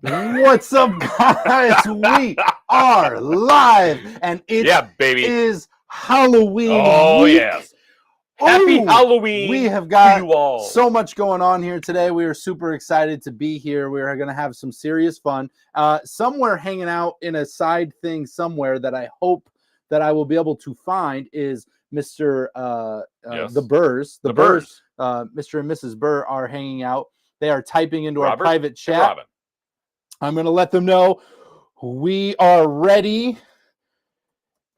What's up, guys? We are live, and it is Halloween week. Yes. Happy Halloween. We have got to you all. So much going on here today. We are super excited to be here. We are going to have some serious fun. Somewhere hanging out in a side thing somewhere that I hope that I will be able to find is Mr. The Burrs. The Burrs. Mr. and Mrs. Burr are hanging out. They are typing into our private chat. I'm going to let them know we are ready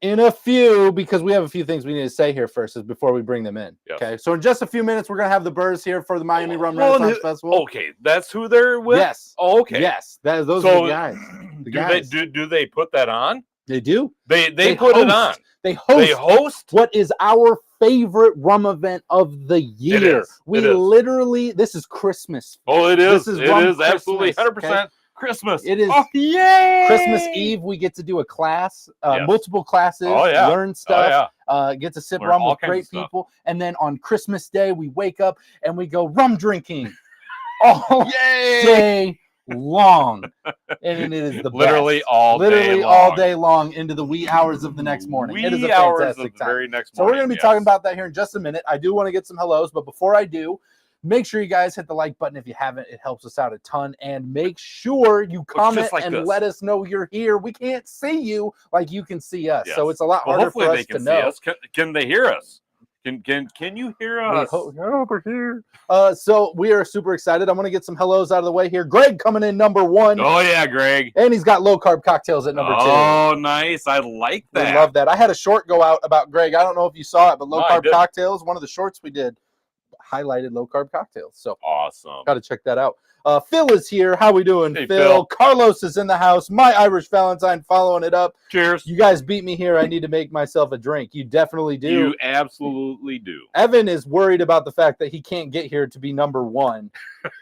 in a few, because we have a few things we need to say here first before we bring them in. Yes. Okay, so in just a few minutes, we're going to have the Burrs here for the Miami Rum Renaissance Festival. Okay, that's who they're with? Yes. Oh, okay. Yes, those are the guys. Do they put that on? They do. They put it on. They host what is our favorite rum event of the year. Literally, this is Christmas. Oh, it is. This is it rum is Christmas, absolutely 100% okay? Christmas. It is. Oh, yay! Christmas Eve, we get to do a class, multiple classes, learn stuff, get to sip rum with great people. And then on Christmas Day, we wake up and we go rum drinking all day long. And it is the literally best. all day long into the wee hours of the next morning. It is a fantastic time. Very next morning. So we're going to be talking about that here in just a minute. I do want to get some hellos, but before I do, make sure you guys hit the like button if you haven't. It helps us out a ton. And make sure you comment and let us know you're here. We can't see you like you can see us. Yes. So it's a lot harder for us to know. Can they hear us? Can you hear us? Over here. So we are super excited. I'm going to get some hellos out of the way here. Greg coming in number 1. Oh, yeah, Greg. And he's got low-carb cocktails at number 2. Oh, nice. I like that. I love that. I had a short go out about Greg. I don't know if you saw it, but low-carb cocktails, one of the shorts we did, highlighted low-carb cocktails. So awesome. Got to check that out. Phil is here. How we doing, hey, Phil? Carlos is in the house. My Irish Valentine following it up. Cheers. You guys beat me here. I need to make myself a drink. You definitely do. You absolutely do. Evan is worried about the fact that he can't get here to be number 1.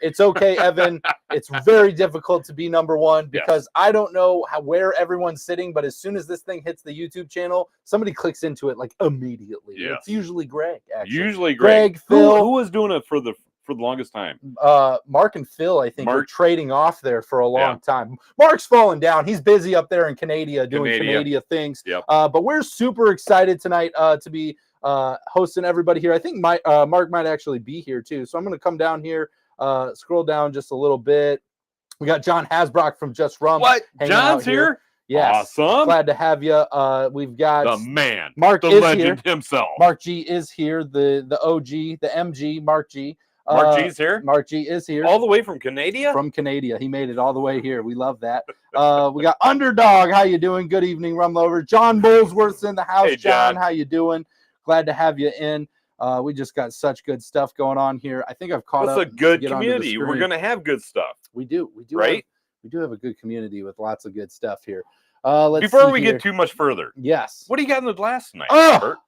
It's okay, Evan. It's very difficult to be number 1 because I don't know where everyone's sitting, but as soon as this thing hits the YouTube channel, somebody clicks into it like immediately. Yes. It's usually Greg, actually. Usually Greg. Phil. Who was doing it for the longest time? Mark and Phil, I think, were trading off there for a long time. Mark's falling down. He's busy up there in Canada doing Canada things. Yep. But we're super excited tonight to be hosting everybody here. I think Mark might actually be here too. So I'm going to come down here, scroll down just a little bit. We got John Hasbrock from Just Rum. What? John's here? Yes. Awesome. Glad to have you. We've got the man, Mark the is legend here. himself. Mark G is here. The OG, the MG, Mark G. Mark G's here? Mark G is here. All the way from Canada? From Canada. He made it all the way here. We love that. We got Underdog. How you doing? Good evening, Rum Lovers. John Bullsworth's in the house. Hey, John. How you doing? Glad to have you in. We just got such good stuff going on here. I think I've caught up. It's a good community. We're going to have good stuff. We do. Right? We do have a good community with lots of good stuff here. Before we get too much further. Yes. What do you got in the glass tonight, Bert?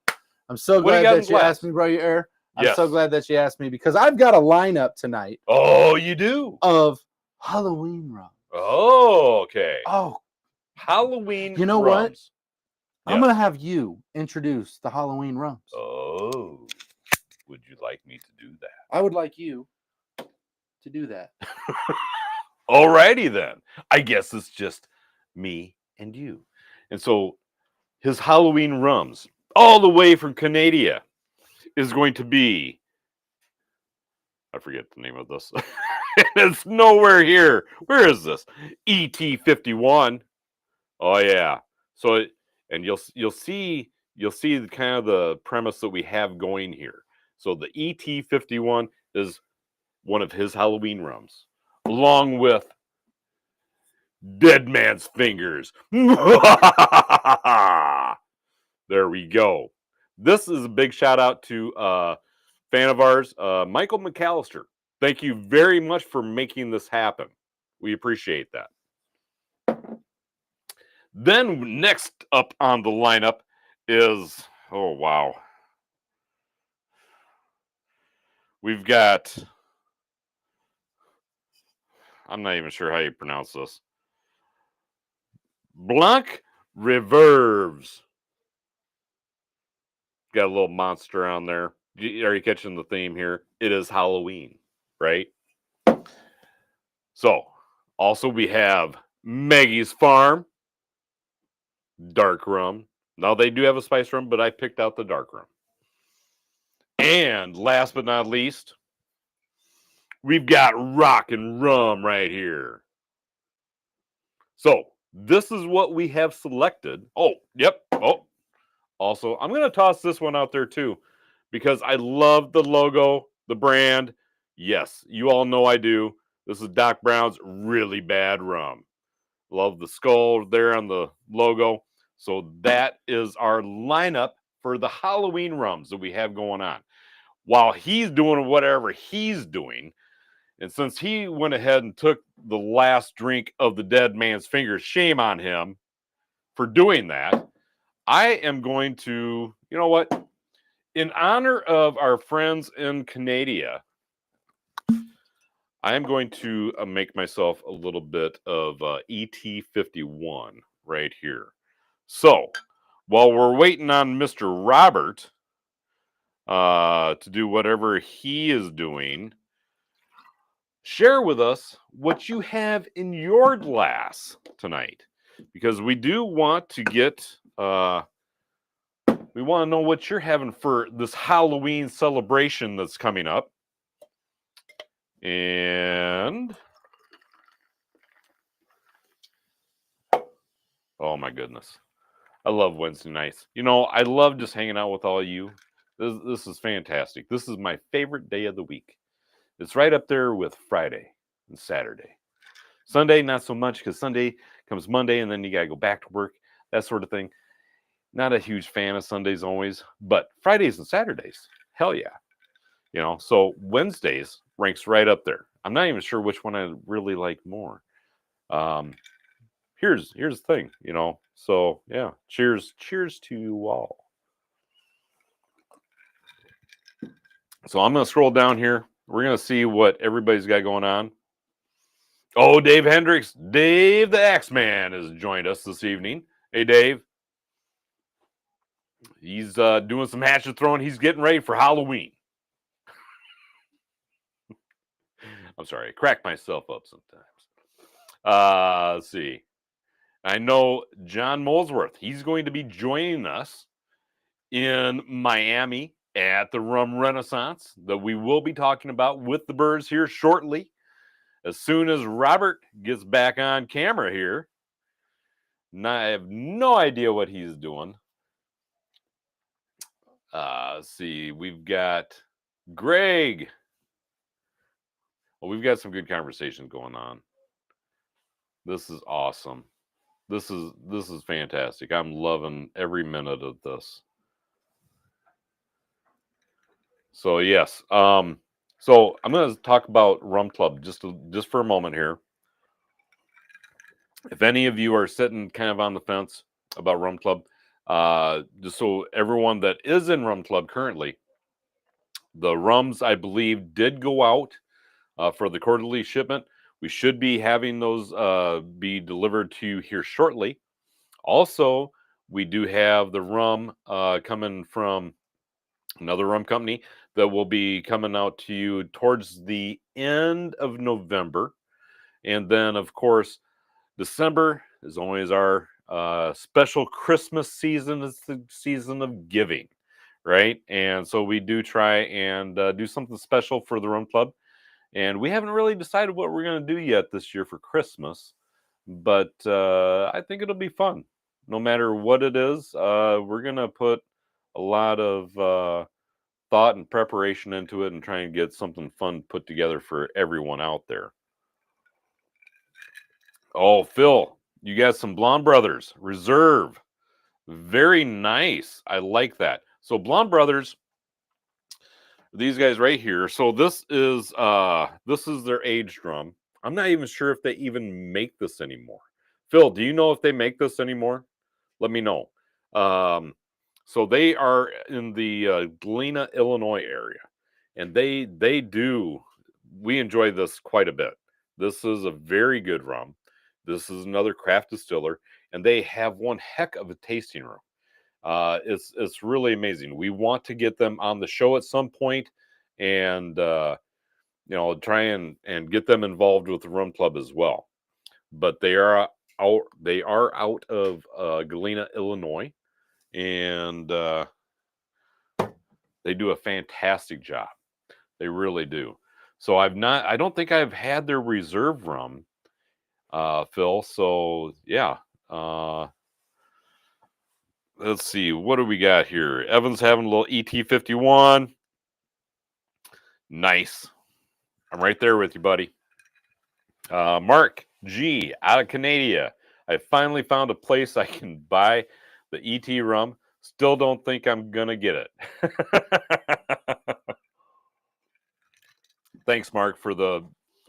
I'm so glad that you asked me, bro. I'm so glad that you asked me because I've got a lineup tonight. Oh, you do? Of Halloween rum. Oh, okay. Oh, Halloween You know rums. what? I'm going to have you introduce the Halloween rums. Oh, would you like me to do that? I would like you to do that. Alrighty then. I guess it's just me and you. And so his Halloween rums, all the way from Canada, is going to be, I forget the name of this. It's nowhere here. Where is this? ET51. Oh yeah. So and you'll see the kind of the premise that we have going here. So the ET51 is one of his Halloween rums, along with Dead Man's Fingers. There we go. This is a big shout out to a fan of ours, Michael McAllister. Thank you very much for making this happen. We appreciate that. Then next up on the lineup is, oh wow, we've got, I'm not even sure how you pronounce this, Blanc Reverves. Got a little monster on there. Are you catching the theme here? It is Halloween, right? So Also, we have Maggie's Farm dark rum. Now they do have a spice rum, but I picked out the dark rum. And last but not least, we've got Rockin' Rum right here. So this is what we have selected. Oh, yep. Oh, also, I'm going to toss this one out there too, because I love the logo, the brand. Yes, you all know I do. This is Doc Brown's Really Bad Rum. Love the skull there on the logo. So that is our lineup for the Halloween rums that we have going on. While he's doing whatever he's doing, and since he went ahead and took the last drink of the dead man's fingers, shame on him for doing that, I am going to, you know what? In honor of our friends in Canada, I am going to make myself a little bit of ET51 right here. So, while we're waiting on Mr. Robert to do whatever he is doing, share with us what you have in your glass tonight, because we do want to get, we want to know what you're having for this Halloween celebration that's coming up. And oh my goodness, I love Wednesday nights. You know, I love just hanging out with all of you. This is fantastic. This is my favorite day of the week. It's right up there with Friday and Saturday. Sunday, not so much, because Sunday comes Monday and then you got to go back to work, that sort of thing. Not a huge fan of Sundays always, but Fridays and Saturdays, hell yeah. You know, so Wednesdays ranks right up there. I'm not even sure which one I really like more. Here's the thing, you know. So yeah, cheers to you all. So I'm gonna scroll down here. We're gonna see what everybody's got going on. Oh, Dave Hendricks, Dave the Axeman has joined us this evening. Hey, Dave. He's doing some hatchet throwing. He's getting ready for Halloween. I'm sorry, I crack myself up sometimes. Let's see. I know John Molesworth. He's going to be joining us in Miami at the Rum Renaissance that we will be talking about with the Burrs here shortly. As soon as Robert gets back on camera here. I have no idea what he's doing. Let's see. We've got Greg. Well, we've got some good conversations going on. This is awesome. This is fantastic. I'm loving every minute of this. So yes. So I'm going to talk about Rum Club just for a moment here. If any of you are sitting kind of on the fence about Rum Club, just so everyone that is in Rum Club currently, the rums, I believe, did go out for the quarterly shipment. We should be having those be delivered to you here shortly. Also, we do have the rum coming from another rum company that will be coming out to you towards the end of November. And then, of course, December is always our special Christmas season. It's the season of giving, right? And so we do try and do something special for the Rum Club. And we haven't really decided what we're going to do yet this year for Christmas. But I think it'll be fun. No matter what it is, we're going to put a lot of thought and preparation into it and try and get something fun put together for everyone out there. Oh, Phil, you got some Blonde Brothers Reserve. Very nice. I like that. So Blonde Brothers, these guys right here. So this is their aged rum. I'm not even sure if they even make this anymore. Phil, do you know if they make this anymore? Let me know. So they are in the Galena, Illinois area, and they do. We enjoy this quite a bit. This is a very good rum. This is another craft distiller, and they have one heck of a tasting room. It's really amazing. We want to get them on the show at some point, and try and get them involved with the Rum Club as well. but they are out. They are out of Galena, Illinois, and they do a fantastic job. They really do. So I don't think I've had their reserve rum, Phil. So yeah. Let's see, what do we got here? Evan's having a little ET51. Nice. I'm right there with you, buddy. Mark G out of Canada. I finally found a place I can buy the ET rum. Still don't think I'm gonna get it. Thanks, Mark, for the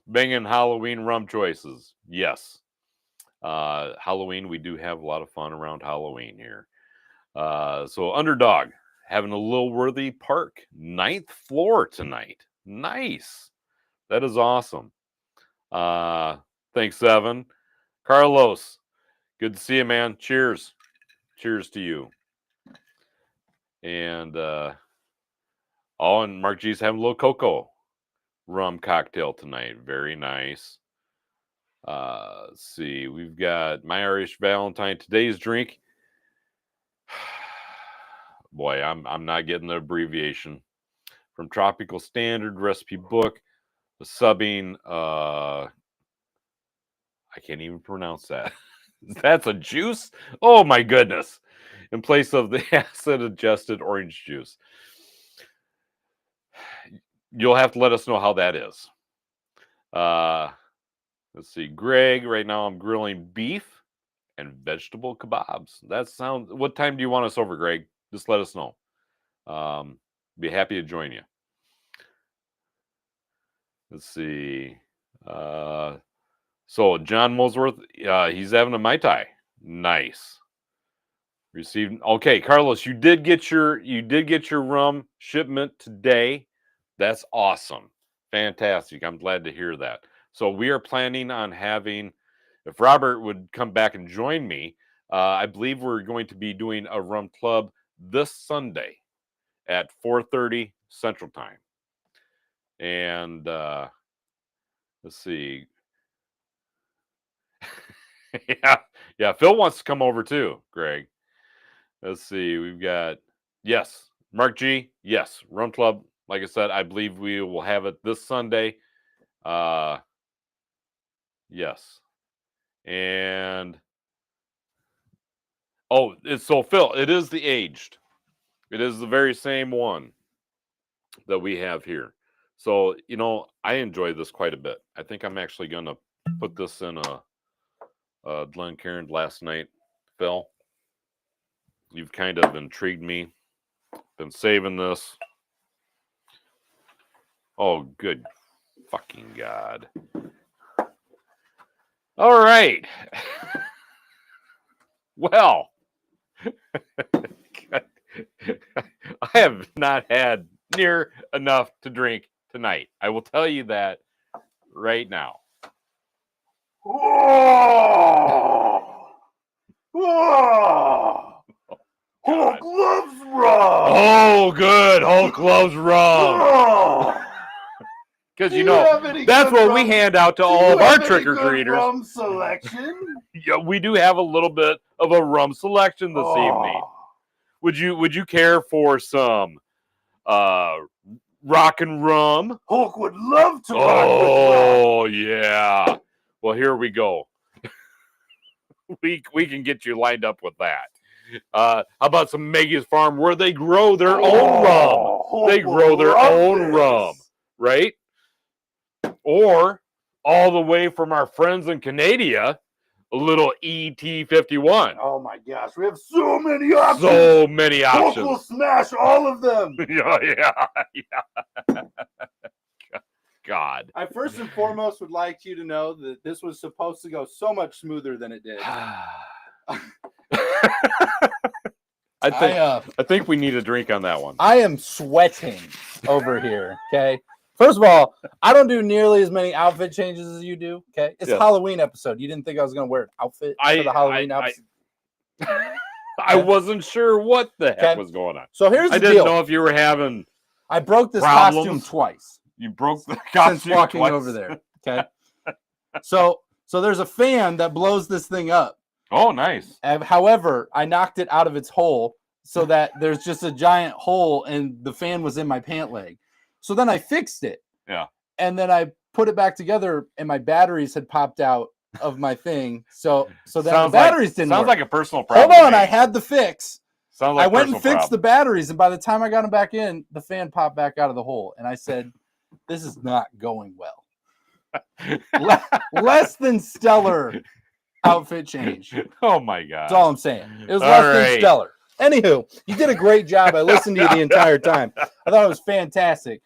banging Halloween rum choices. Yes. Halloween, we do have a lot of fun around Halloween here. So Underdog having a Lilworthy Park 9th floor tonight. Nice. That is awesome. Thanks, Evan. Carlos, good to see you, man. Cheers. Cheers to you. And and Mark G's having a little cocoa rum cocktail tonight. Very nice. Let's see. We've got My Irish Valentine. Today's drink. Boy, I'm not getting the abbreviation. From Tropical Standard Recipe Book, the subbing. I can't even pronounce that. That's a juice? Oh my goodness. In place of the acid-adjusted orange juice. You'll have to let us know how that is. Let's see. Greg, right now I'm grilling beef and vegetable kebabs. That sounds... What time do you want us over, Greg? Just let us know. Be happy to join you. Let's see. So John Molesworth, he's having a Mai Tai. Nice. Received. Okay, Carlos, you did get your rum shipment today. That's awesome. Fantastic. I'm glad to hear that. So we are planning on having, if Robert would come back and join me, I believe we're going to be doing a rum club this Sunday at 4:30 Central Time. And let's see. yeah. Phil wants to come over too, Greg. Let's see. We've got, yes, Mark G. Yes, rum club. Like I said, I believe we will have it this Sunday. Yes. And Phil, it is the aged. It is the very same one that we have here. So, I enjoy this quite a bit. I think I'm actually going to put this in a Glencairn last night, Phil. You've kind of intrigued me. Been saving this. Oh, good fucking God. All right. Well, I have not had near enough to drink tonight. I will tell you that right now. Hulk loves rum. Oh, good. Hulk loves rum. Because that's what we hand out to all of our trick-or-treaters. Rum selection? Yeah, we do have a little bit of a rum selection this evening. Would you care for some rock and rum? Hulk would love to rock with rum. Oh yeah. Well, here we go. We can get you lined up with that. How about some Maggie's Farm where they grow their own rum? They grow their own rum, right? Or all the way from our friends in Canada, a little ET51. Oh my gosh, we have so many options. So many options. Hulk will smash all of them. Yeah. God. I first and foremost would like you to know that this was supposed to go so much smoother than it did. I think we need a drink on that one. I am sweating over here, okay? First of all, I don't do nearly as many outfit changes as you do, okay? It's a Halloween episode. You didn't think I was going to wear an outfit for the Halloween episode? I wasn't sure what the heck was going on. So here's the deal. I didn't know if you were having I broke this problems. costume twice. You broke the costume since walking twice. Over there, okay? So So there's a fan that blows this thing up. Oh, nice. However, I knocked it out of its hole so that there's just a giant hole and the fan was in my pant leg. So then I fixed it. Yeah. And then I put it back together and my batteries had popped out of my thing. So then the batteries didn't work. Sounds like a personal problem. Hold on, I had the fix. Sounds like I went and fixed the batteries, and by the time I got them back in, the fan popped back out of the hole. And I said, this is not going well. Less than stellar outfit change. Oh my God. That's all I'm saying. It was less than stellar. Anywho, you did a great job. I listened to you the entire time. I thought it was fantastic.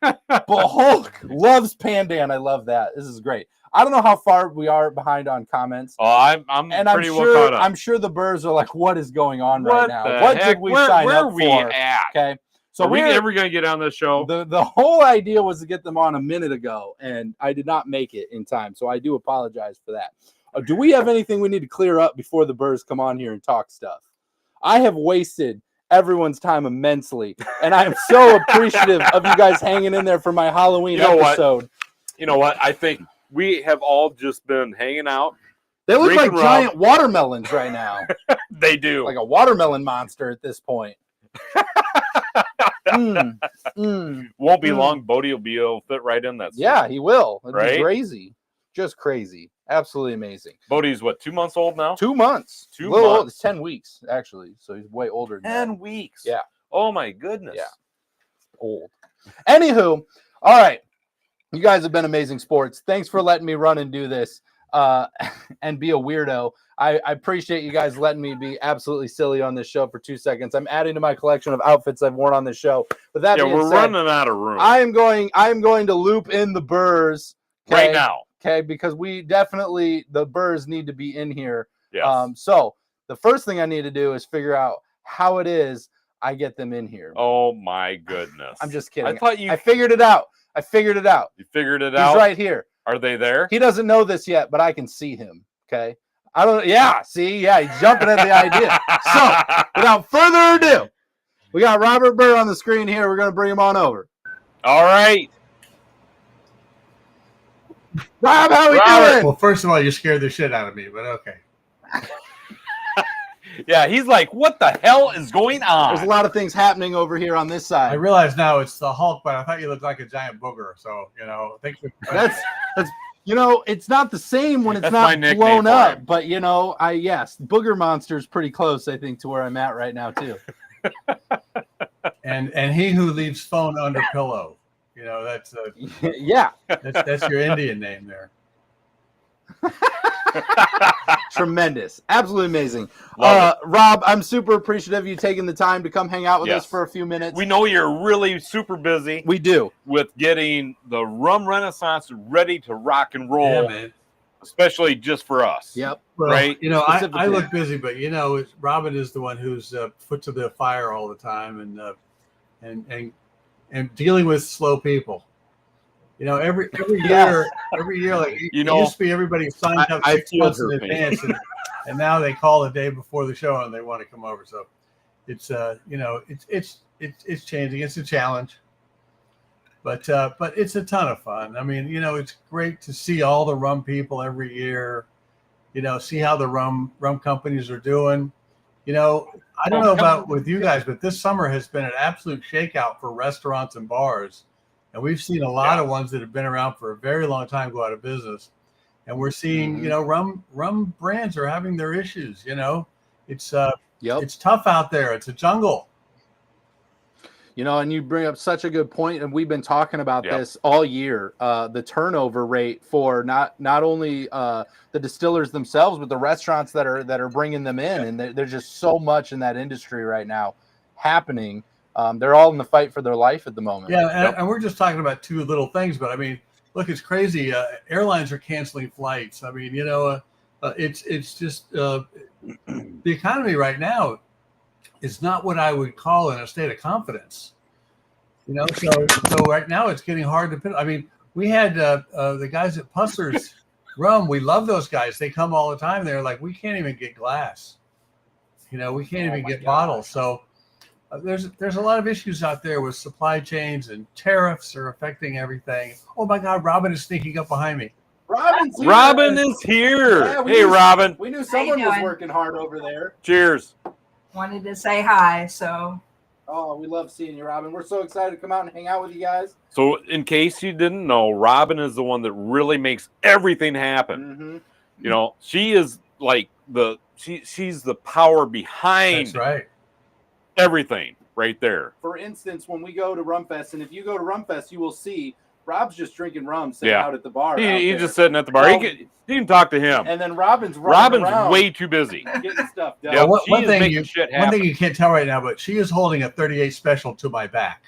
But Hulk loves Pandan. I love that. This is great. I don't know how far we are behind on comments. Oh, I'm pretty well caught up. I'm sure the Burrs are like, what is going on right now? What did we sign up for? Where are we at? Okay. So are we ever going to get on this show? The whole idea was to get them on a minute ago, and I did not make it in time. So I do apologize for that. Do we have anything we need to clear up before the Burrs come on here and talk stuff? I have wasted everyone's time immensely, and I am so appreciative of you guys hanging in there for my Halloween episode. You know what? I think we have all just been hanging out. They look like giant watermelons right now. They do. Like a watermelon monster at this point. Won't be long. Bodie will be able to fit right in that. Yeah, he will. It'd be crazy. Just crazy. Absolutely amazing. Bodie's what, 2 months old now? 2 months. 2 months. Old. It's 10 weeks, actually. So he's way older than 10 that. weeks. Yeah. Oh, my goodness. Yeah. Old. Anywho, all right. You guys have been amazing sports. Thanks for letting me run and do this and be a weirdo. I appreciate you guys letting me be absolutely silly on this show for 2 seconds. I'm adding to my collection of outfits I've worn on this show. But that being we're said, running out of room. I am going to loop in the Burrs right now. Okay, because the Burrs need to be in here. Yes. So the first thing I need to do is figure out how it is I get them in here. Oh my goodness. I'm just kidding. I figured it out. You figured it out. He's right here. Are they there? He doesn't know this yet, but I can see him. Okay. He's jumping at the idea. So without further ado, we got Robert Burr on the screen here. We're going to bring him on over. All right. Rob, how we doing? Well, first of all, you scared the shit out of me, but okay. Yeah, he's like, what the hell is going on? There's a lot of things happening over here on this side. I realize now it's the Hulk, but I thought you looked like a giant booger. So, thanks for that's it's not the same when it's not blown up, but yes, Booger Monster is pretty close, I think, to where I'm at right now too. and he who leaves phone under pillow. That's that's your Indian name there. Tremendous. Absolutely amazing. Rob, I'm super appreciative of you taking the time to come hang out with us for a few minutes. We know you're really super busy. We do. With getting the Rum Renaissance ready to rock and roll. Yeah, man. Especially just for us. Yep. Well, right? I look busy, but Robin is the one who's foot to the fire all the time and dealing with slow people. Every year, like it used to be everybody signed up 6 months in advance, and now they call the day before the show and they want to come over. So it's it's changing. It's a challenge, but it's a ton of fun. I mean, it's great to see all the rum people every year. See how the rum companies are doing. I don't know about with you guys, but this summer has been an absolute shakeout for restaurants and bars. And we've seen a lot of ones that have been around for a very long time go out of business. And we're seeing, rum brands are having their issues. It's tough out there. It's a jungle. And you bring up such a good point, and we've been talking about this all year. The turnover rate for not only the distillers themselves, but the restaurants that are bringing them in, and there's just so much in that industry right now happening. They're all in the fight for their life at the moment. Yeah, and we're just talking about two little things, but I mean, look, it's crazy. Airlines are canceling flights. I mean, it's just the economy right now is not what I would call in a state of confidence. So right now it's getting hard to put. I mean, we had the guys at Pusser's Rum. We love those guys. They come all the time. They're like, we can't even get glass. We can't even get bottles. So. There's a lot of issues out there with supply chains, and tariffs are affecting everything. Oh my God, Robin is sneaking up behind me. Robin's here. Robin is here. Yeah, hey, Robin. We knew someone was working hard over there. Cheers. Wanted to say hi, so. Oh, we love seeing you, Robin. We're so excited to come out and hang out with you guys. So, in case you didn't know, Robin is the one that really makes everything happen. Mm-hmm. You know, she is like she's the power behind That's right. everything right there. For instance, when we go to Rum Fest, and if you go to Rum Fest, you will see Rob's just drinking rum sitting out at the bar. He's just sitting at the bar. You can talk to him. And then Robin's way too busy getting stuff done. Yeah, one thing you can't tell right now, but she is holding a 38 special to my back,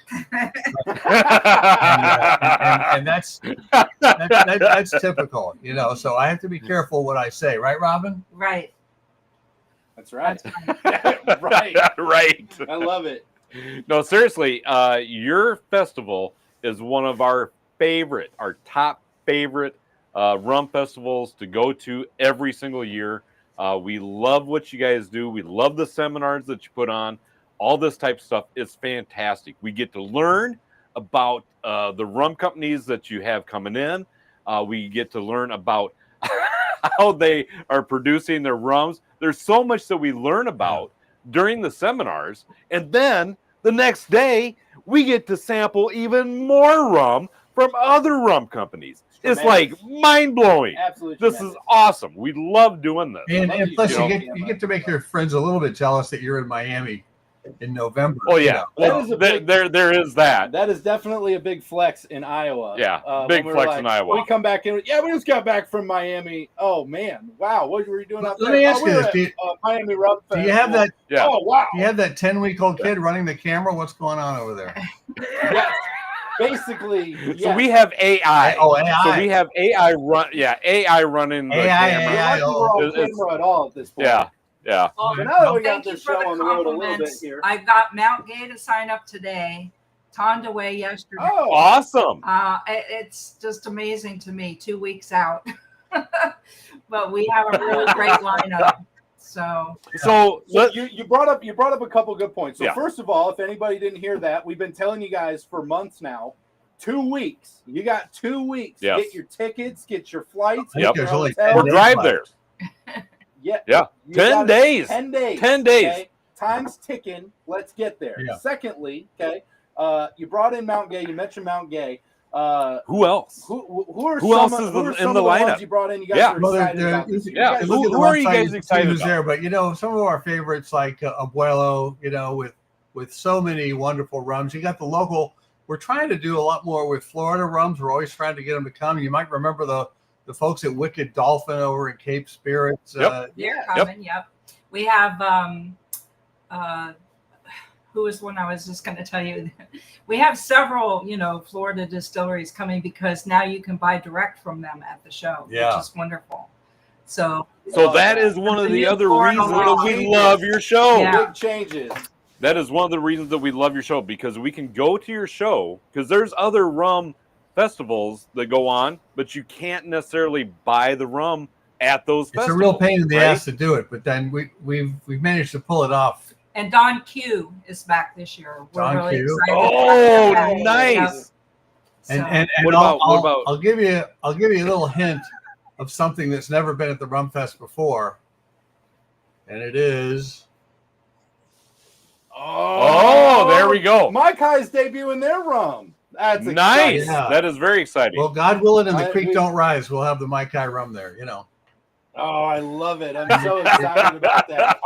and that's typical, you know. So I have to be careful what I say, right, Robin? Right. That's right. Right. I love it. No, seriously, your festival is one of our top favorite rum festivals to go to every single year. We love what you guys do. We love the seminars that you put on. All this type of stuff is fantastic. We get to learn about the rum companies that you have coming in. We get to learn about how they are producing their rums. There's so much that we learn about during the seminars. And then the next day, we get to sample even more rum from other rum companies. It's like mind-blowing. Absolutely. This is awesome. We love doing this. And plus, you get to make your friends a little bit jealous that you're in Miami in November. Oh, yeah. Well, there is that. That is definitely a big flex in Iowa. Yeah, big flex in Iowa. We come back in. Yeah, we just got back from Miami. Oh, man. Wow. What were you doing out there? Let me ask you this. Miami Rum Fest. Do you have that? Yeah. Oh, wow. Do you have that 10-week-old kid running the camera? What's going on over there? Yes. Basically, yes. So we have AI. Oh, AI. So we have AI run. Yeah, AI running the camera. AI. We're camera at all at this point. Yeah. Well, So now that we got thank you this for show the on the road a little bit compliments. here. I got Mount Gay to sign up today. Tondaway yesterday. Oh, Awesome. It's just amazing to me. 2 weeks out, but we have a really great lineup. So you brought up a couple good points. So first of all, if anybody didn't hear that, we've been telling you guys for months now. 2 weeks. You got 2 weeks. Yes. Get your tickets. Get your flights. Yep. Get your There's only hotel. Or drive there. Yeah. 10 days. 10 days. 10 days. Okay? Time's ticking. Let's get there. Yeah. Secondly, okay, you brought in Mount Gay. You mentioned Mount Gay. Who else? Who else is in the lineup? You brought in. You guys are excited about this. Who are you guys excited about? There, but some of our favorites like Abuelo, with so many wonderful rums. You got the local. We're trying to do a lot more with Florida rums. We're always trying to get them to come. You might remember the folks at Wicked Dolphin over in Cape Spirits. They're coming. Yep. We have who was one I was just going to tell you. We have several, Florida distilleries coming because now you can buy direct from them at the show, which is wonderful. So that is one of the other reasons that we love your show. Yeah. Big changes. That is one of the reasons that we love your show, because we can go to your show, because there's other rum festivals that go on, but you can't necessarily buy the rum at those festivals. It's a real pain in the ass to do it, but then we've managed to pull it off. And Don Q is back this year. We're really excited. Oh, nice. And what about? I'll give you a little hint of something that's never been at the Rum Fest before, and it is. Oh, there we go. Maikai's debuting their rum. That's nice. Yeah. That is very exciting. Well, God willing, and the creek don't rise, we'll have the Maikai rum there. Oh, I love it. I'm so excited about that.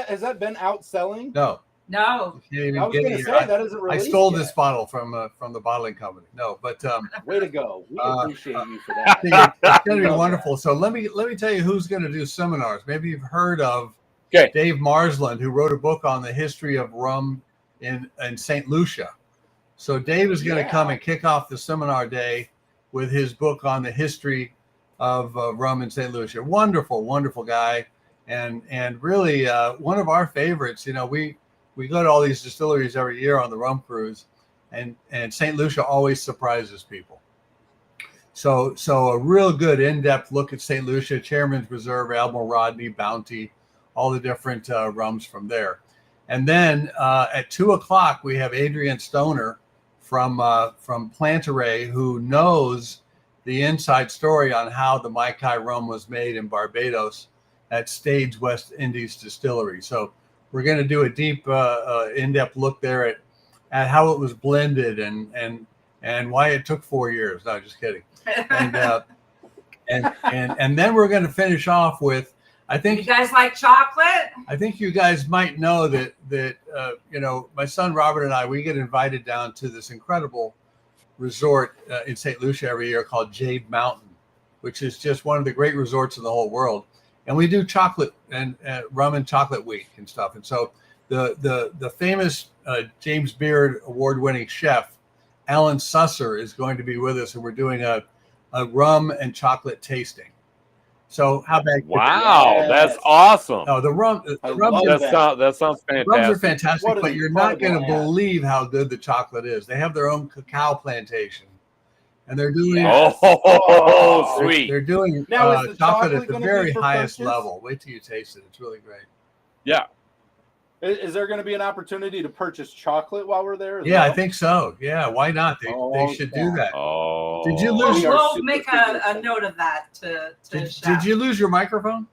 Has that been outselling? No. No. I was going to say that isn't released. I stole yet. this bottle from the bottling company. No, but way to go. We appreciate you for that. It's going to be wonderful. So let me tell you who's going to do seminars. Maybe you've heard of Dave Marsland, who wrote a book on the history of rum in St. Lucia. So Dave is going to come and kick off the seminar day with his book on the history of rum in St. Lucia. Wonderful, wonderful guy, and really one of our favorites. We go to all these distilleries every year on the rum cruise, and St. Lucia always surprises people. So a real good in-depth look at St. Lucia, Chairman's Reserve, Admiral Rodney, Bounty, all the different rums from there. And then at 2:00 we have Adrian Stoner from Plantaray, who knows the inside story on how the Mai Kai rum was made in Barbados at Stade's West Indies Distillery. So we're going to do a deep, in-depth look there at how it was blended and why it took 4 years. No, just kidding. And then we're going to finish off with, I think you guys like chocolate. I think you guys might know that you know, my son Robert and I, we get invited down to this incredible resort in St. Lucia every year called Jade Mountain, which is just one of the great resorts in the whole world. And we do chocolate and rum and chocolate week and stuff. And so the famous James Beard award-winning chef Alan Susser is going to be with us, and we're doing a rum and chocolate tasting. So how about wow, that's awesome. Oh, the rum that sounds fantastic. Rums are fantastic, but you're not going to believe how good the chocolate is. They have their own cacao plantation, and they're doing sweet. They're doing chocolate at the very highest level. Wait till you taste it; it's really great. Yeah. Is there going to be an opportunity to purchase chocolate while we're there? Yeah, I think so. Yeah, why not? They should do that. Oh, did you lose? We'll make a note of that Did you lose your microphone?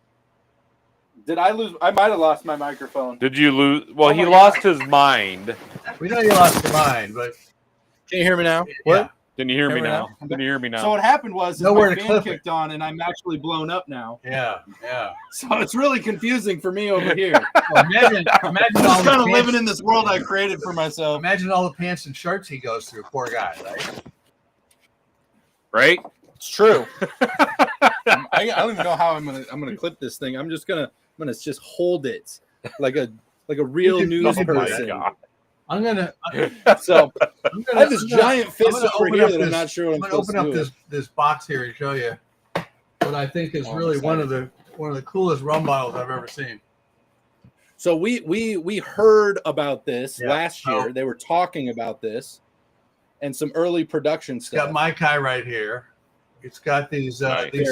Did I lose? I might have lost my microphone. Did you lose? Well, he lost his mind. We know you lost your mind, but can you hear me now? Yeah. What? Can you hear me now? Can you hear me now? So what happened was nowhere my to fan clip kicked on, and I'm actually blown up now. Yeah. So it's really confusing for me over here. Well, imagine I'm just kind of living in this world I created for myself. Imagine all the pants and shirts he goes through. Poor guy, right? Right? It's true. I don't even know how I'm gonna clip this thing. I'm gonna just hold it like a real news person. I'm gonna I have this giant fist over here that I'm not sure what I'm supposed to do. I'm gonna open up this box here and show you what I think is really one of the coolest rum bottles I've ever seen. So we heard about this last year. They were talking about this and some early production stuff. It's got Mai Tai right here. It's got these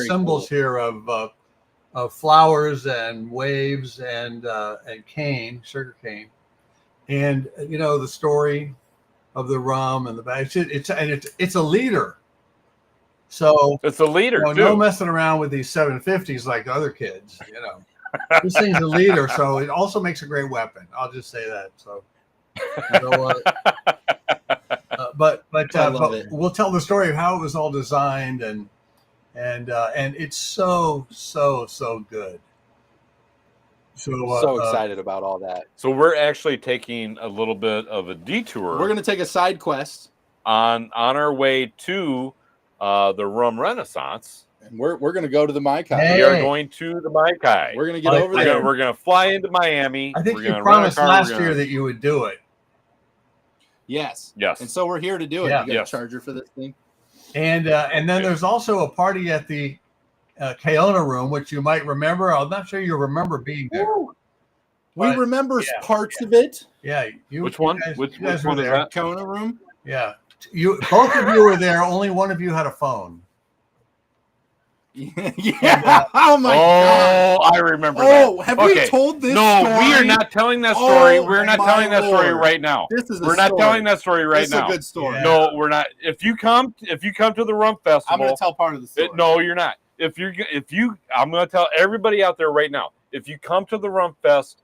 symbols here of flowers and waves and cane, sugar cane. And you know the story of the rum and the bag. It's a leader. So it's a leader. No messing around with these 750s like the other kids. You know, this thing's a leader. So it also makes a great weapon. I'll just say that. So, but we'll tell the story of how it was all designed and it's so good. So excited about all that. So we're actually taking a little bit of a detour. We're going to take a side quest on our way to the Rum Renaissance. And we're going to go to the Mai Tai. Hey. We are going to the Mai Tai. We're going to get over there. We're going to fly into Miami. I think you promised last year that you would do it. Yes. And so we're here to do it. Yeah. You got a charger for this thing? And then there's also a party at the Keona Room, which you might remember. I'm not sure you remember being there. We remember parts of it. Yeah. Which one? Which one is that? Keona Room? Yeah. Both of you were there. Only one of you had a phone. Yeah. Oh my God. I remember that. Have we told this story? We are not telling that story. We're not telling that story right now. We're not telling that story right now. It's a good story. Yeah. No, we're not. If you come to the Rum Festival, I'm going to tell part of the story. No, you're not. I'm going to tell everybody out there right now. If you come to the Rum Fest,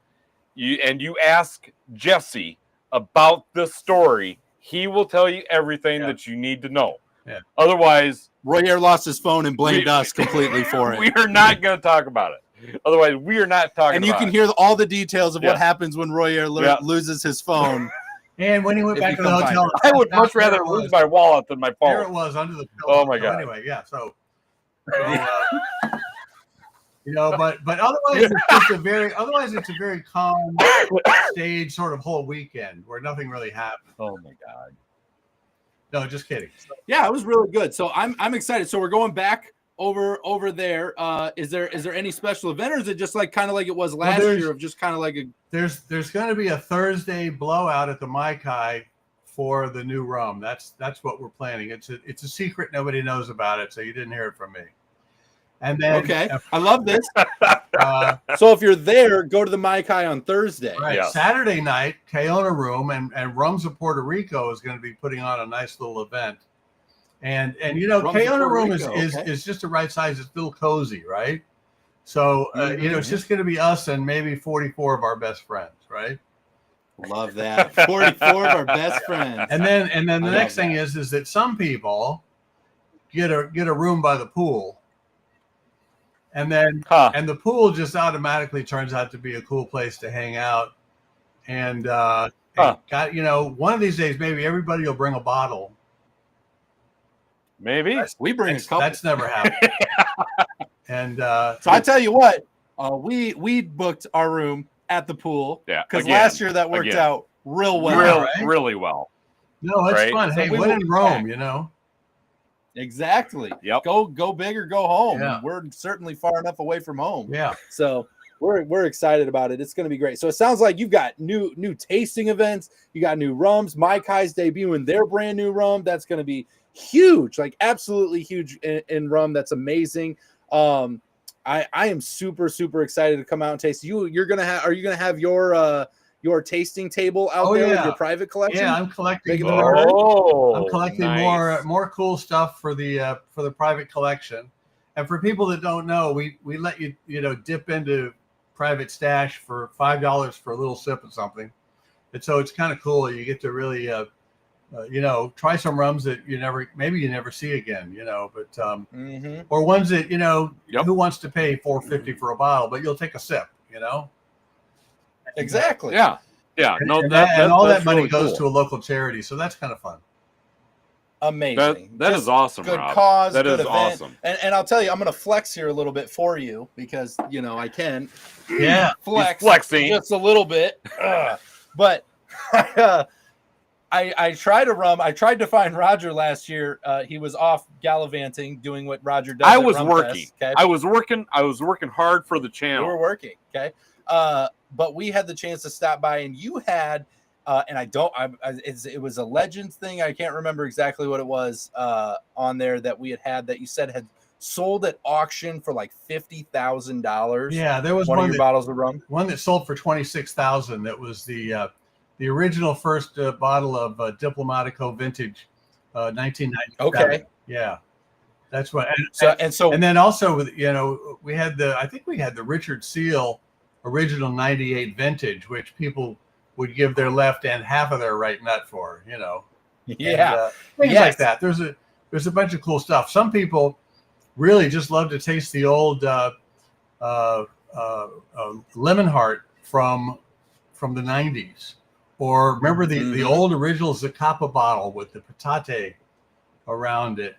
you ask Jesse about this story, he will tell you everything that you need to know. Yeah. Otherwise, Royer lost his phone and blamed us completely for it. We are not going to talk about it. Otherwise, we are not talking about it. And you can hear all the details of what happens when Royer loses his phone. And when he went back to the hotel, I would much rather lose my wallet than my phone. There it was under the pillow. Oh my God. Anyway, so but otherwise it's a very calm stage sort of whole weekend where nothing really happens. Oh my God. No, just kidding. Yeah, it was really good. So I'm excited. So we're going back over there. Is there any special event, or is it just like kind of like it was last year of just kind of like a? There's going to be a Thursday blowout at the Mai Tai for the new rum. That's what we're planning. It's a secret. Nobody knows about it, so you didn't hear it from me. And then I love this. So if you're there, go to the Mai Tai on Thursday. Right. Yes. Saturday night, Keona Room and Rums of Puerto Rico is going to be putting on a nice little event. And Rum's Kale in a Puerto room Rico, is just the right size. It's a little cozy, right? So it's just going to be us and maybe 44 of our best friends, right? Love that. 44 of our best friends. And then the next thing is that some people get a room by the pool, and then and the pool just automatically turns out to be a cool place to hang out. And one of these days maybe everybody will bring a bottle. Maybe we bring a couple. That's never happened. And so I tell you what, we booked our room at the pool. Yeah, because last year that worked out real well, really well. No, it's fun. So hey, when in Rome, Exactly. Yep. Go big or go home. Yeah. We're certainly far enough away from home. Yeah. So we're excited about it. It's going to be great. So it sounds like you've got new tasting events. You got new rums. Mai Kai's debuting their brand new rum. That's going to be huge, like absolutely huge in rum. That's amazing. I am super excited to come out and taste. Are you gonna have your tasting table out there with your private collection? Yeah, I'm collecting I'm collecting more cool stuff for the private collection. And for people that don't know, we let you dip into private stash for $5 for a little sip of something. And so it's kind of cool. You get to really try some rums that you never see again, but or ones that who wants to pay $4.50 for a bottle, but you'll take a sip, Exactly. Yeah. And all that money goes to a local charity, so that's kind of fun. Amazing. That is awesome. Good Rob. cause. That good is event. awesome. And I'll tell you, I'm going to flex here a little bit for you because I can. Yeah, flex He's flexing just a little bit, but. I tried a rum. I tried to find Roger last year. He was off gallivanting, doing what Roger does. I was Rum working. Fest, okay? I was working hard for the channel. We were working. Okay. But we had the chance to stop by, and you had, it was a Legends thing. I can't remember exactly what it was on there that we had that you said had sold at auction for like $50,000. Yeah, there was one of your bottles of rum. One that sold for $26,000. That was the original first bottle of Diplomatico Vintage, 1997. Okay. Yeah, that's what. And then also with we had the Richard Seal original 98 vintage, which people would give their left and half of their right nut for. Yeah, things like that. There's a bunch of cool stuff. Some people really just love to taste the old Lemon Heart from the 90s. Or remember the old original Zacapa bottle with the patate around it,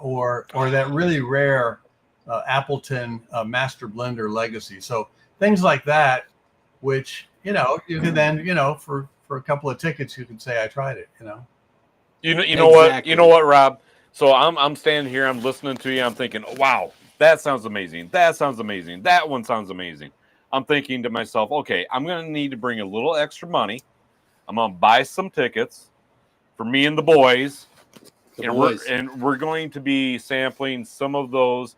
or that really rare Appleton Master Blender Legacy. So things like that, which you can then for a couple of tickets you can say I tried it. You know what, Rob? So I'm standing here, I'm listening to you, I'm thinking, wow, that sounds amazing. That sounds amazing. That one sounds amazing. I'm thinking to myself, okay, I'm gonna need to bring a little extra money. I'm gonna buy some tickets for me and the boys, we're going to be sampling some of those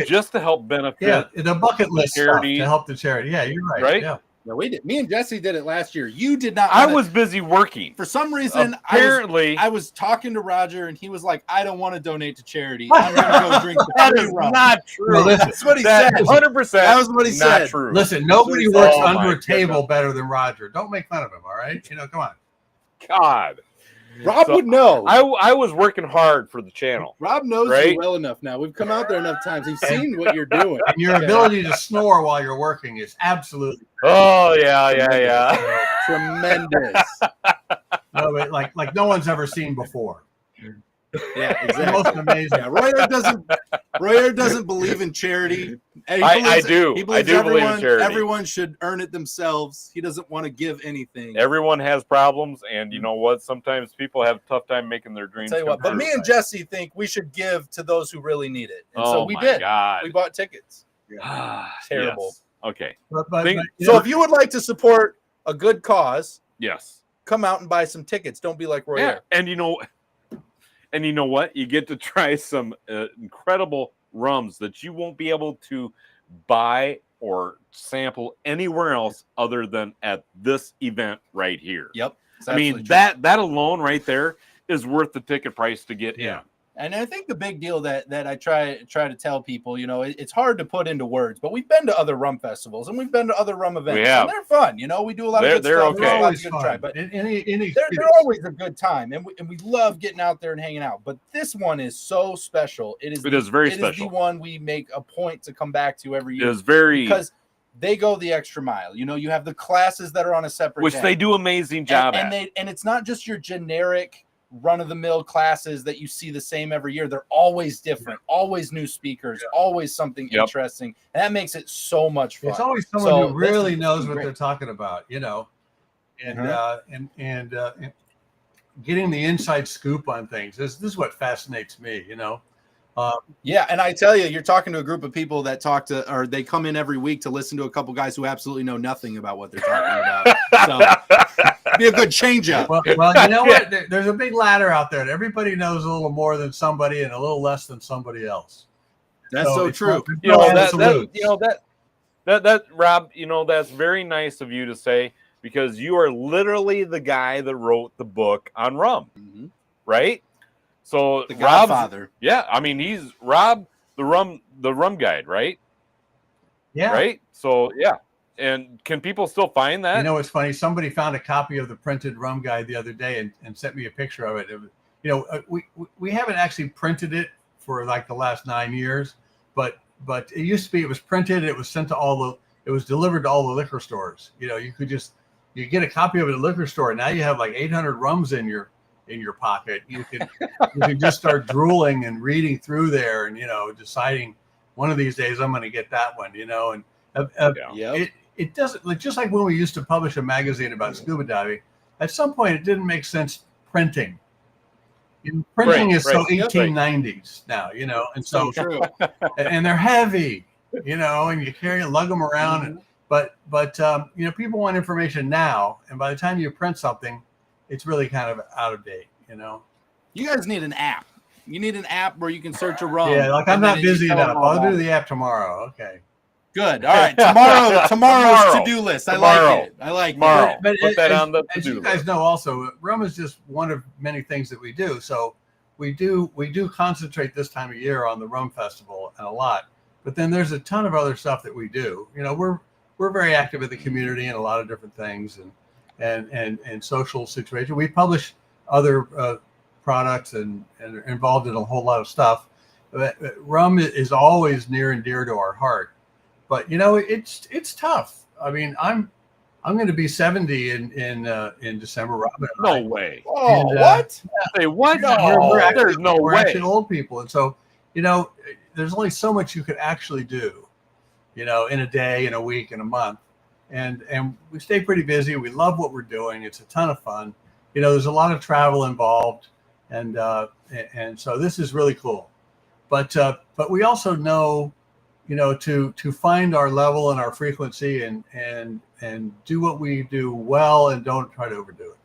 just to help benefit. Yeah, the bucket list charity stuff to help the charity. Yeah, you're right. Right? Yeah. No, we did. Me and Jesse did it last year. You did not. I was busy working. For some reason, apparently, I was talking to Roger, and he was like, "I don't want to donate to charity. I'm going to go drink." That is not true. No, that's what he said. 100%. That was what he said. True. Listen, nobody works Oh, under my a table goodness. better than Roger. Don't make fun of him. All right, come on. God, Rob would know. I was working hard for the channel. Rob knows Right? you well enough now. We've come out there enough times. He's seen what you're doing. And your ability to snore while you're working is absolutely Oh yeah. Tremendous. no, but like no one's ever seen before. Yeah, It's the exactly. most amazing. Yeah, Royer doesn't believe in charity. And I do. He I believes do believe in charity. Everyone should earn it themselves. He doesn't want to give anything. Everyone has problems, and you know what? Sometimes people have a tough time making their dreams. Tell you what, come but true. me and Jesse think we should give to those who really need it, and Oh so we my did. God. We bought tickets. Terrible. Yes. Okay. But So if you would like to support a good cause, Yes. come out and buy some tickets. Don't be like Royer. Yeah. And you know what? You get to try some incredible rums that you won't be able to buy or sample anywhere else other than at this event right here. Yep. I mean, that alone right there is worth the ticket price to get in. And I think the big deal that I try to tell people, you know, it's hard to put into words, but we've been to other rum festivals and we've been to other rum events. And they're fun, you know. We do a lot of good stuff. Okay. They're always fun. But they're always a good time, and we love getting out there and hanging out. But this one is so special. It is very special. It is the one we make a point to come back to every year. It is because they go the extra mile. You know, you have the classes that are on a separate which day. They do amazing job and it's not just your generic run-of-the-mill classes that you see the same every year. They're always different, always new speakers, always something interesting, and that makes it so much fun. It's always someone who really knows what they're talking about, you know, and getting the inside scoop on things. This is what fascinates me, you know. And I tell you, you're talking to a group of people that they come in every week to listen to a couple guys who absolutely know nothing about what they're talking about. So be a good change up. Well, you know what? There's a big ladder out there. Everybody knows a little more than somebody and a little less than somebody else. That's so true. You know, that Rob, you know, that's very nice of you to say, because you are literally the guy that wrote the book on rum, right? So the Godfather. I mean, he's Rob, the rum guide, right? Yeah. Right. So and can people still find that? You know, it's funny. Somebody found a copy of the printed rum guide the other day and sent me a picture of it. It was, you know, we haven't actually printed it for like the last 9 years, but it used to be. It was printed. It was sent to it was delivered to all the liquor stores. You know, you get a copy of it at a liquor store. Now you have like 800 rums in your pocket. You can just start drooling and reading through there, and you know, deciding one of these days I'm going to get that one. You know, and it doesn't, just like when we used to publish a magazine about scuba diving. At some point, it didn't make sense printing. Printing is so 1890s now, you know, and so true. And they're heavy, you know, and you lug them around. But you know, people want information now, and by the time you print something, it's really kind of out of date, you know. You guys need an app. You need an app where you can search a rum. Yeah, like I'm not busy enough. I'll do the app tomorrow. Okay. Good. All right. Tomorrow's to-do list. I like it. Tomorrow. But put that on the as to-do you guys list. know, also, rum is just one of many things that we do. So we do concentrate this time of year on the Rum Festival and a lot. But then there's a ton of other stuff that we do. You know, we're very active in the community and a lot of different things and social situations. We publish other products and are involved in a whole lot of stuff. But rum is always near and dear to our heart. But you know, it's tough. I mean, I'm going to be 70 in December. Robin, no way. Oh, what? Say what? No, there's no way. We're actually old people, and so you know, there's only so much you could actually do, you know, in a day, in a week, in a month, and we stay pretty busy. We love what we're doing. It's a ton of fun. You know, there's a lot of travel involved, and so this is really cool. But we also know, you know, to find our level and our frequency and do what we do well and don't try to overdo it.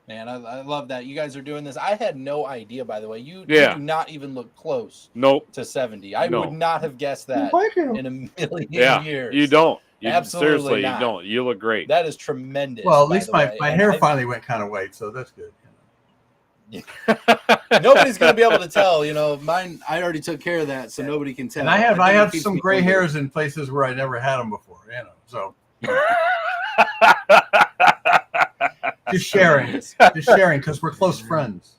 Man, I love that you guys are doing this. I had no idea, by the way. You do not even look close to 70. I would not have guessed that in a million years. You don't. Absolutely seriously, not. You don't. You look great. That is tremendous. Well, at least my hair finally went kind of white, so that's good. Nobody's gonna be able to tell, you know. Mine, I already took care of that, so nobody can tell. And I have some gray hairs in places where I never had them before, you know. So just sharing because we're close friends.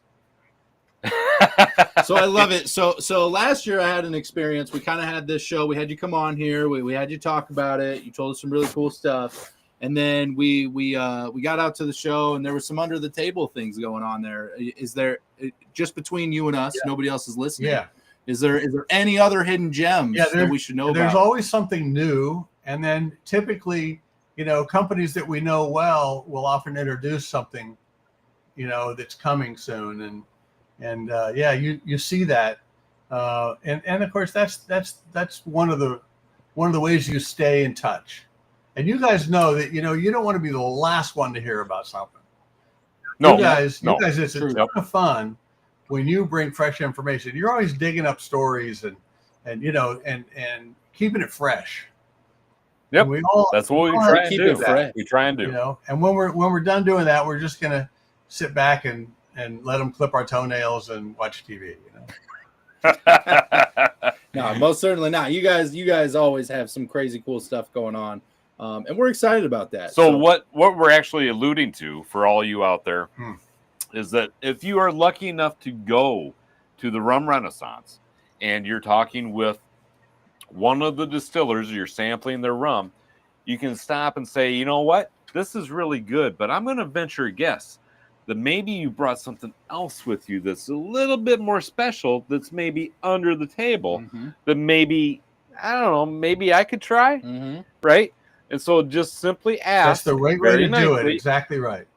So I love it. So last year I had an experience. We kind of had this show. We had you come on here. We had you talk about it. You told us some really cool stuff. And then we got out to the show, and there was some under the table things going on there. Is there, just between you and us, nobody else is listening? Yeah. Is there any other hidden gems that we should know about? There's always something new, and then typically, you know, companies that we know well will often introduce something, you know, that's coming soon, and you see that, and of course that's one of the ways you stay in touch. And you guys know that, you know, you don't want to be the last one to hear about something. You guys, it's a ton of fun when you bring fresh information. You're always digging up stories and you know, and keeping it fresh. Yep. That's what we try and do. We try and do. You know, and when we're done doing that, we're just gonna sit back and let them clip our toenails and watch TV. No, most certainly not. You guys always have some crazy cool stuff going on, and we're excited about that. So what we're actually alluding to for all you out there is that if you are lucky enough to go to the Rum Renaissance and you're talking with one of the distillers, you're sampling their rum, you can stop and say, you know what, this is really good, but I'm going to venture a guess that maybe you brought something else with you that's a little bit more special, that's maybe under the table, that maybe, I don't know, maybe I could try, right? And so just simply ask. That's the right way to do it. Exactly right.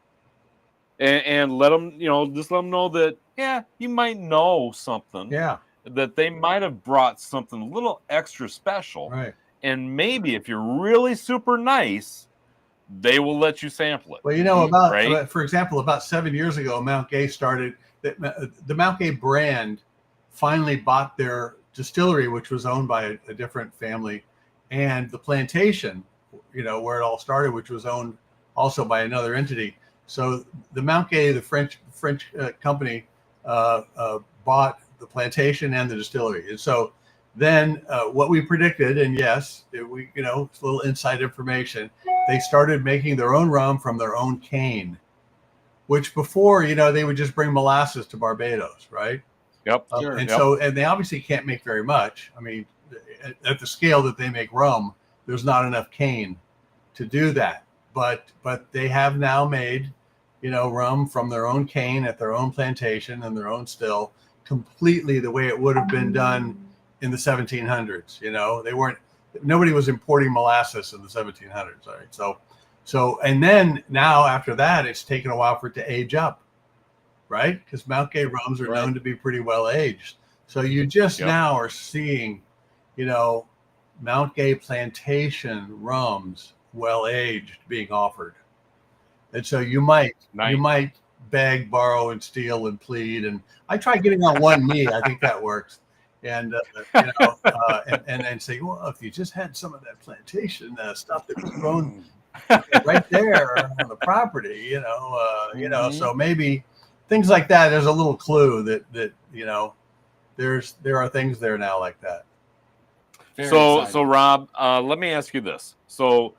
And let them, just let them know that, yeah, you might know something. Yeah. That they might have brought something a little extra special. Right. And maybe if you're really super nice, they will let you sample it. Well, for example, about 7 years ago, Mount Gay started, the Mount Gay brand finally bought their distillery, which was owned by a different family, and the plantation, where it all started, which was owned also by another entity. So the Mount Gay, the French company, bought the plantation and the distillery. And so then what we predicted, and yes, it's a little inside information, they started making their own rum from their own cane, which before, they would just bring molasses to Barbados, right? Yep. And they obviously can't make very much. I mean, at the scale that they make rum, there's not enough cane to do that. But they have now made, rum from their own cane at their own plantation and their own still, completely the way it would have been done in the 1700s. Nobody was importing molasses in the 1700s. All right. So, and then now after that, it's taken a while for it to age up, right? Because Mount Gay rums are known to be pretty well aged. So you just now are seeing, Mount Gay plantation rums well aged being offered. And so you might beg, borrow, and steal and plead. And I try getting on one knee. I think that works. And and say, well, if you just had some of that plantation stuff that was grown right there on the property, so maybe things like that. There's a little clue that there are things there now like that. So Rob, let me ask you this. So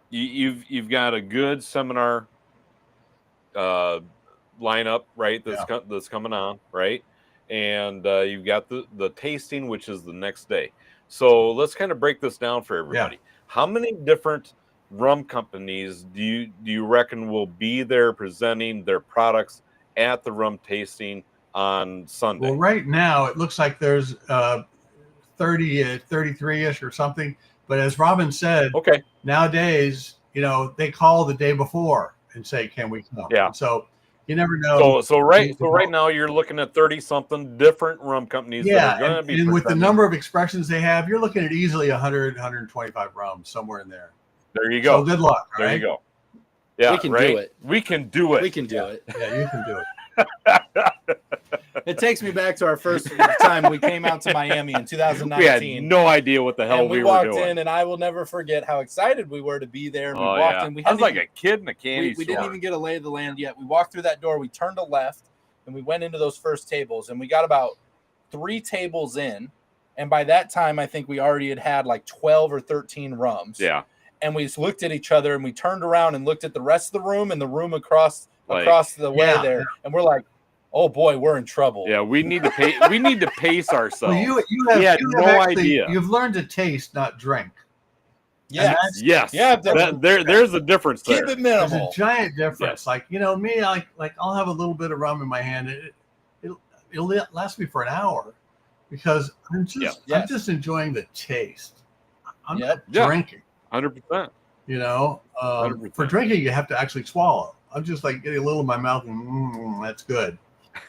you've got a good seminar lineup, right? That's coming on, right? And you've got the tasting, which is the next day. So let's kind of break this down for everybody. Yeah. How many different rum companies do you reckon will be there presenting their products at the rum tasting on Sunday? Well, right now it looks like there's 33-ish or something. But as Robin said, nowadays, they call the day before and say, "Can we come?" Yeah. And so you never know. So right now you're looking at 30-something different rum companies. Yeah, that are going to be and with the number of expressions they have, you're looking at easily 100, 125 rums somewhere in there. There you go. So good luck. There right? you go. Yeah, we can do it. We can do it. We can do it. Yeah, you can do it. It takes me back to our first time we came out to Miami in 2019. We had no idea what the hell we were doing. We walked in, and I will never forget how excited we were to be there. And we walked in. I was like a kid in a candy store. We didn't even get a lay of the land yet. We walked through that door. We turned a left, and we went into those first tables. And we got about 3 tables in. And by that time, I think we already had like 12 or 13 rums. Yeah. And we just looked at each other, and we turned around and looked at the rest of the room and the room across the way there. And we're like, oh boy, we're in trouble. Yeah, we need to pay. We need to pace ourselves. Well, we had no idea. You've learned to taste, not drink. Yes. Yeah. There's a difference there. Keep it minimal. There's a giant difference. Yes. Like me, like I'll have a little bit of rum in my hand. It'll last me for an hour because I'm just enjoying the taste. I'm not drinking. 100%. 100%. For drinking, you have to actually swallow. I'm just like getting a little in my mouth, and that's good.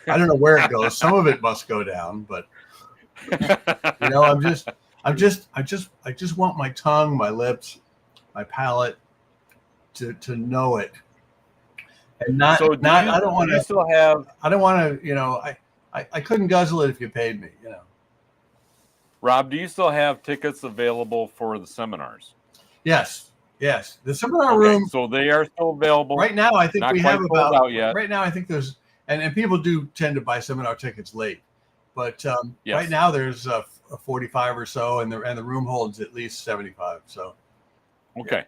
I don't know where it goes. Some of it must go down, but I just want my tongue, my lips, my palate to know it, and not. So I don't want to. Still have. I don't want to. I couldn't guzzle it if you paid me. Rob, do you still have tickets available for the seminars? Yes. Yes, the seminar room. So they are still available Right now. I think Not we quite have sold about. out yet. Right now, I think there's and people do tend to buy seminar tickets late, but Yes. right now there's a 45 or so, and the room holds at least 75. So. Okay.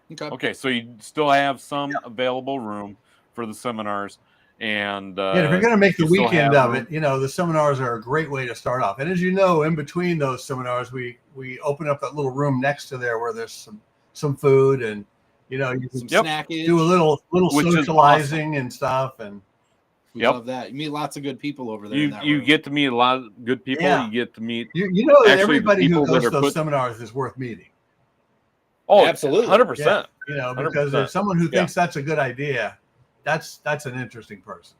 So you still have some available room for the seminars, and if you're going to make the you still weekend have of it, the seminars are a great way to start off. And as you know, in between those seminars, we open up that little room next to there where there's some food, and you can some snackage, do a little Which is socializing awesome. and stuff, and we love that. You meet lots of good people over there. You get to meet a lot of good people. Yeah. You get to meet you know that actually the everybody who people goes that to are those seminars is worth meeting. Oh, Absolutely. 100%. Because 100%. if someone who thinks that's a good idea, that's an interesting person.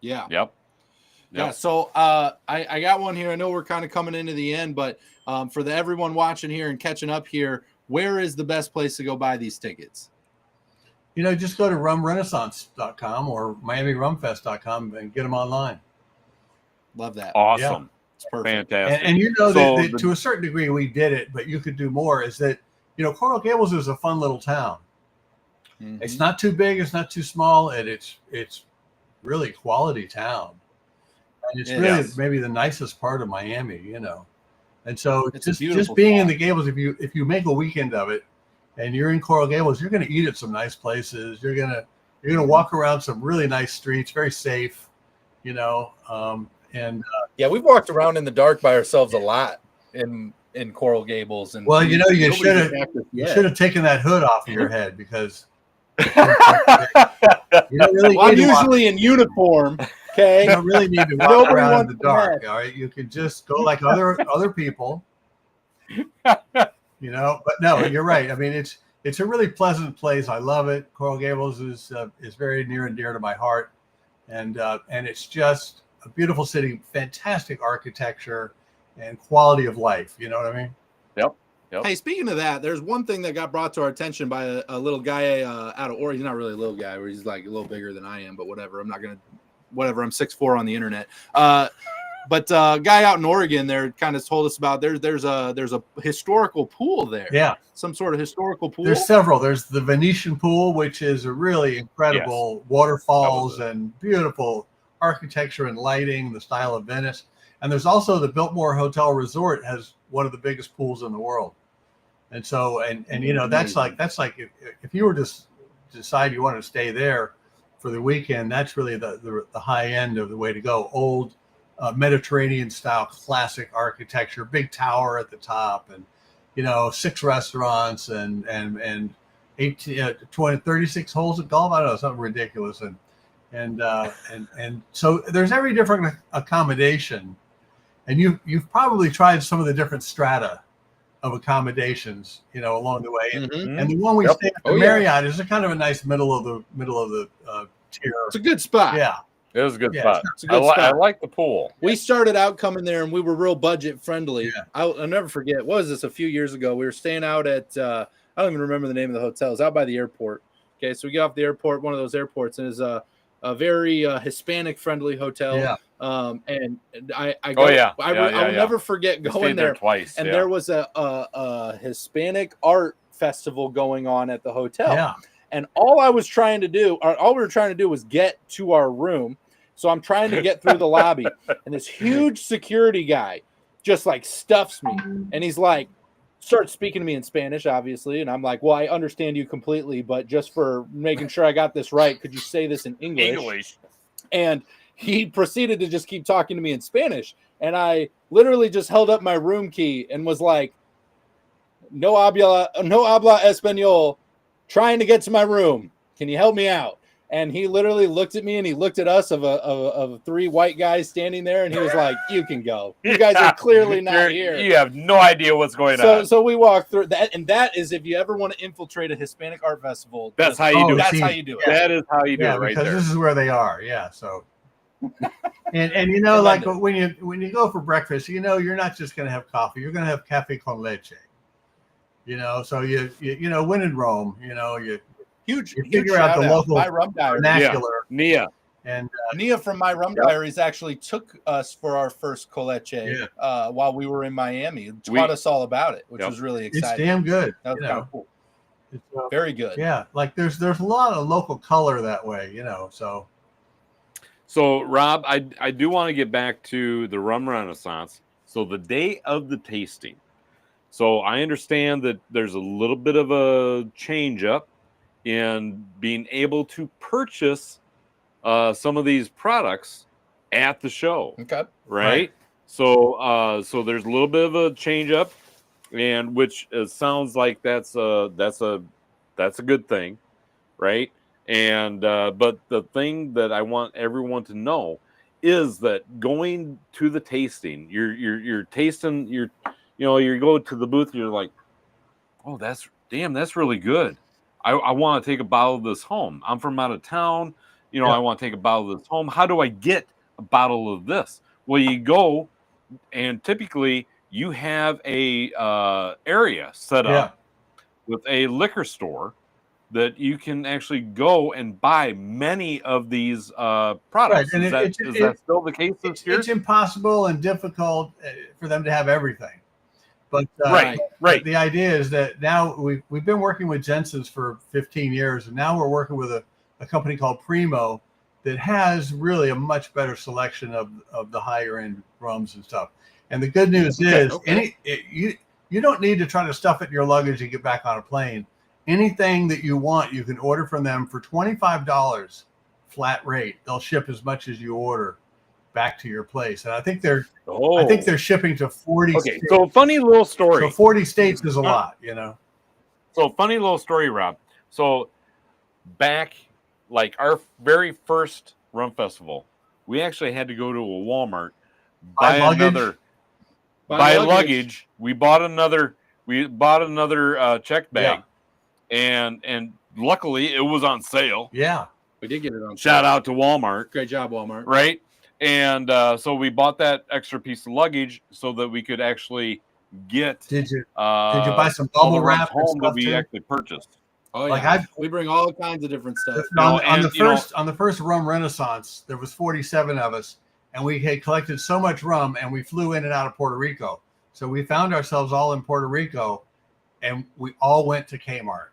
Yeah. Yep. Yeah. So I got one here. I know we're kind of coming into the end, but for everyone watching here and catching up here, where is the best place to go buy these tickets? Just go to rumrenaissance.com or miamirumfest.com and get them online. Love that. Awesome. It's perfect. Fantastic. And that to a certain degree we did it, but you could do more. Is that Coral Gables is a fun little town. Mm-hmm. It's not too big, it's not too small, and it's really quality town. And it's really maybe the nicest part of Miami, And so it's just being in the Gables, if you make a weekend of it and you're in Coral Gables, you're going to eat at some nice places. You're going to walk around some really nice streets, very safe, we've walked around in the dark by ourselves a lot in Coral Gables, and you should have taken that hood off of your head, because you don't really I'm usually in uniform. Okay, you don't really need to walk around in the dark. All right, you can just go like other people. But no, you're right. I mean, it's a really pleasant place. I love it. Coral Gables is very near and dear to my heart, and it's just a beautiful city, fantastic architecture, and quality of life. You know what I mean? Yep. Hey, speaking of that, there's one thing that got brought to our attention by a little guy out of Oregon. He's not really a little guy, where he's like a little bigger than I am, but whatever. I'm 6'4" on the internet. But a guy out in Oregon there kind of told us about there's a historical pool there. Yeah. Some sort of historical pool. There's several. There's the Venetian pool, which is a really incredible waterfalls and beautiful architecture and lighting, the style of Venice. And there's also the Biltmore Hotel Resort has one of the biggest pools in the world. And so, and that's like if you were to decide you wanted to stay there for the weekend, that's really the high end of the way to go. Old Mediterranean style classic architecture, big tower at the top, and 6 restaurants and 36 holes of golf. I don't know, something ridiculous. And so there's every different accommodation, and you've probably tried some of the different strata of accommodations, along the way. Mm-hmm. And the one we stayed at the Marriott is a kind of a nice middle of the tier. It's a good spot. Yeah. It was a good spot. It's a good spot. I like the pool. We started out coming there, and we were real budget friendly. Yeah. I'll never forget. What was this? A few years ago, we were staying out at I don't even remember the name of the hotel. It was out by the airport. Okay, so we get off the airport, one of those airports, and it's a very Hispanic friendly hotel. Yeah. And I go. I will never forget going there twice. And there was a Hispanic art festival going on at the hotel. Yeah. And all we were trying to do was get to our room. So I'm trying to get through the lobby, and this huge security guy just like stuffs me, and he's like, starts speaking to me in Spanish, obviously. And I'm like, well, I understand you completely, but just for making sure I got this right, could you say this in English? And he proceeded to just keep talking to me in Spanish. And I literally just held up my room key and was like, no habla español, trying to get to my room. Can you help me out? And he literally looked at me, and he looked at us of 3 white guys standing there, and he was like, you can go. You guys are clearly not here. You have no idea what's going on. So we walked through that, and that is if you ever want to infiltrate a Hispanic art festival. That's how you do it. That's how you do it. That is how you do it right because there. this is where they are. Yeah. So and like when you go for breakfast, you're not just going to have coffee. You're going to have cafe con leche. So you when in Rome, you figure out the local My Rum Diary. vernacular. Nia. And Nia from My Rum Diaries actually took us for our first coleche while we were in Miami. Taught us all about it, which was really exciting. It's damn good. That was kind of cool. It's, very good. Yeah, like there's a lot of local color that way, So Rob, I do want to get back to the Rum Renaissance. So the day of the tasting. So I understand that there's a little bit of a change up in being able to purchase some of these products at the show. Okay. Right. So there's a little bit of a change up, and which sounds like that's a good thing, right? And but the thing that I want everyone to know is that going to the tasting, you're tasting, you go to the booth and you're like, oh, that's really good. I want to take a bottle of this home. I'm from out of town. I want to take a bottle of this home. How do I get a bottle of this? Well, you go, and typically you have a area set up with a liquor store that you can actually go and buy many of these products. Right. And is that still the case this year? It's impossible and difficult for them to have everything. But right. The idea is that now we've been working with Jensen's for 15 years, and now we're working with a company called Primo that has really a much better selection of the higher end rums and stuff. And the good news is you don't need to try to stuff it in your luggage and get back on a plane. Anything that you want, you can order from them for $25 flat rate. They'll ship as much as you order back to your place. And I think they're shipping to 40 states. So funny little story. So 40 states is a lot, So funny little story, Rob. So back like our very first Rum Festival, we actually had to go to a Walmart, buy luggage. We bought another check bag. And luckily it was on sale. Yeah. We did get it on sale. Shout out to Walmart. Great job, Walmart. Right. And so we bought that extra piece of luggage so that we could actually get. Did you buy some bubble wrap home that we actually purchased? Oh yeah, we bring all kinds of different stuff. On the first Rum Renaissance, there was 47 of us, and we had collected so much rum, and we flew in and out of Puerto Rico. So we found ourselves all in Puerto Rico, and we all went to Kmart.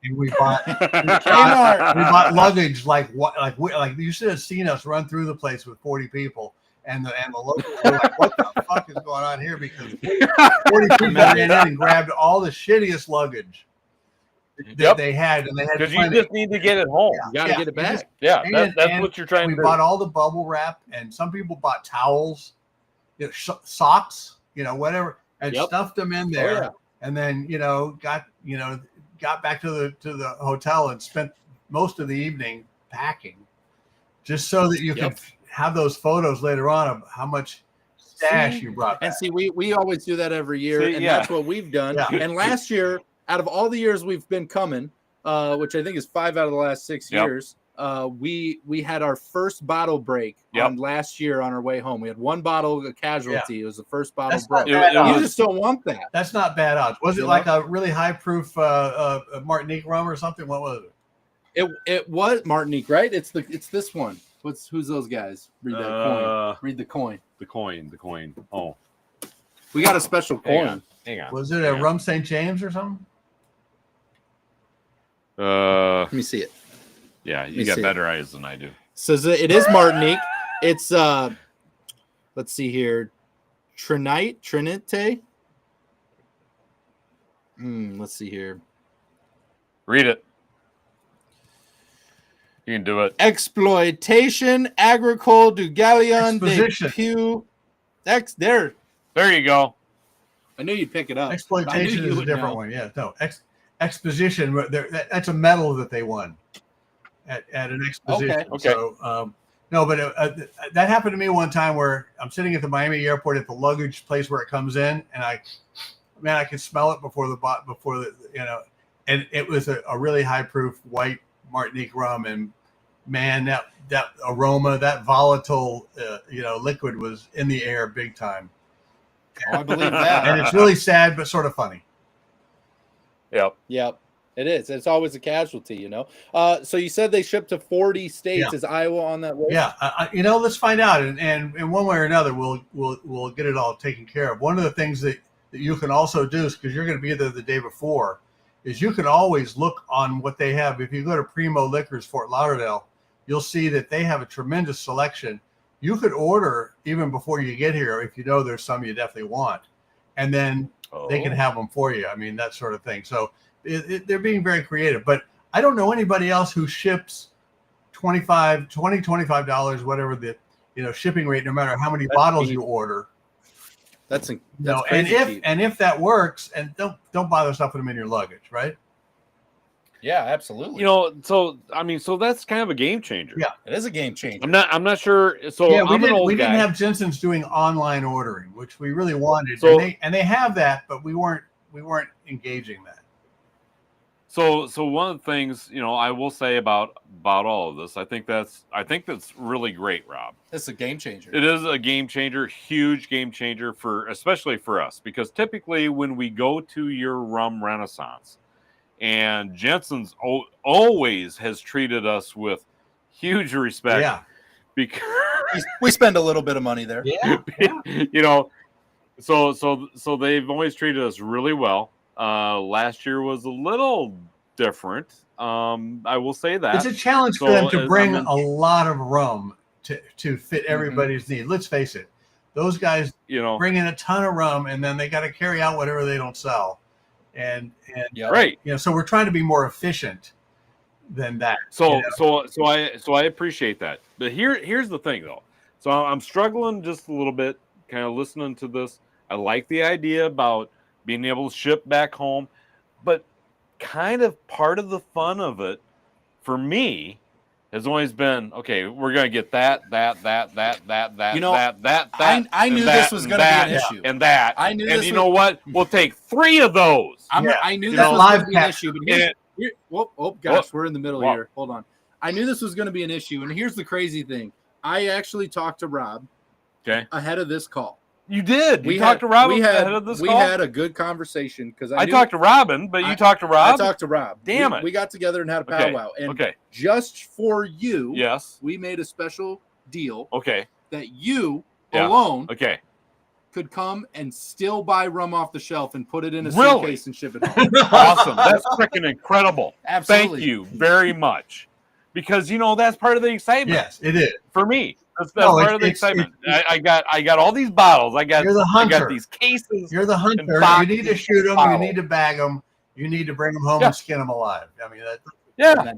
And we bought luggage like you should have seen us run through the place with 40 people, and the locals were like, "What the fuck is going on here?" Because 40 people ran in and grabbed all the shittiest luggage that they had, and they had because you just need to get it home. You got to get it back. That's what you're trying to do. We bought all the bubble wrap, and some people bought towels, socks, whatever, and stuffed them in there, and then got back to the hotel and spent most of the evening packing, just so that you could have those photos later on of how much stash you brought back. And see, we always do that every year, that's what we've done. Yeah. And last year, out of all the years we've been coming, which I think is 5 out of the last 6 years, we had our first bottle break on last year on our way home. We had one bottle of casualty. It was the first bottle break. You just don't want that. That's not bad odds. Was it like a really high proof Martinique rum or something? What was it? It was Martinique, right? It's this one. Who's those guys? Read that coin. Read the coin. The coin. Oh, we got a special coin. Hang on. Was it a Rum St. James or something? Let me see it. Yeah, you got better eyes than I do. So it is Martinique. It's let's see here, Trinite. Let's see here. Read it. You can do it. Exploitation agricole du Galion de Pew. There you go. I knew you'd pick it up. Exploitation is a different one. Yeah, no. Exposition. That's a medal that they won at an exposition. Okay. So, no, but that happened to me one time where I'm sitting at the Miami airport at the luggage place where it comes in, and I could smell it before and it was a really high proof white Martinique rum, and man, that aroma, that volatile liquid was in the air big time. Oh, I believe that. And it's really sad but sort of funny. Yep. It is. It's always a casualty, So you said they shipped to 40 states. Is Iowa on that list? Yeah. Let's find out, and in one way or another, we'll get it all taken care of. One of the things that you can also do is, because you're going to be there the day before, is you can always look on what they have. If you go to Primo Liquors, Fort Lauderdale, you'll see that they have a tremendous selection. You could order even before you get here if you know there's some you definitely want, and then they can have them for you. I mean, that sort of thing. So they're being very creative. But I don't know anybody else who ships $25, whatever the shipping rate, no matter how many bottles you order. That's and crazy if that works, and don't bother stuffing them in your luggage, right? Yeah, absolutely. So that's kind of a game changer. Yeah, it is a game changer. I'm not sure. So yeah, we didn't have Jensen's doing online ordering, which we really wanted. And they have that, but we weren't engaging that. So one of the things, I will say about all of this, I think that's really great, Rob. It's a game changer. It is a game changer, huge game changer especially for us, because typically when we go to your Rum Renaissance, and Jensen's always has treated us with huge respect. Yeah, because we spend a little bit of money there. Yeah. So they've always treated us really well. Last year was a little different. I will say that it's a challenge for them to bring a lot of rum to fit everybody's need. Let's face it; those guys, bring in a ton of rum, and then they got to carry out whatever they don't sell. And right, so we're trying to be more efficient than that. So I appreciate that. But here's the thing, though. So I'm struggling just a little bit, kind of listening to this. I like the idea about being able to ship back home, but kind of part of the fun of it for me has always been, okay, we're going to get that. I knew this was going to be an issue. And that. I knew and you know what? We'll take 3 of those. I knew this was going to be an issue. But gosh, we're in the middle here. Hold on. I knew this was going to be an issue. And here's the crazy thing. I actually talked to Rob ahead of this call. You did. We talked to Rob ahead of this call? We had a good conversation because I talked to Robin, but you talked to Rob? I talked to Rob. Damn it. We got together and had a powwow. And just for you, we made a special deal that you alone could come and still buy rum off the shelf and put it in a suitcase and ship it home. Awesome. That's freaking incredible. Absolutely. Thank you very much. Because, that's part of the excitement. Yes, it is. For me. That's part of the excitement. I got all these bottles. I got these cases. You're the hunter. You need to shoot them. You need to bag them. You need to bring them home and skin them alive. I mean,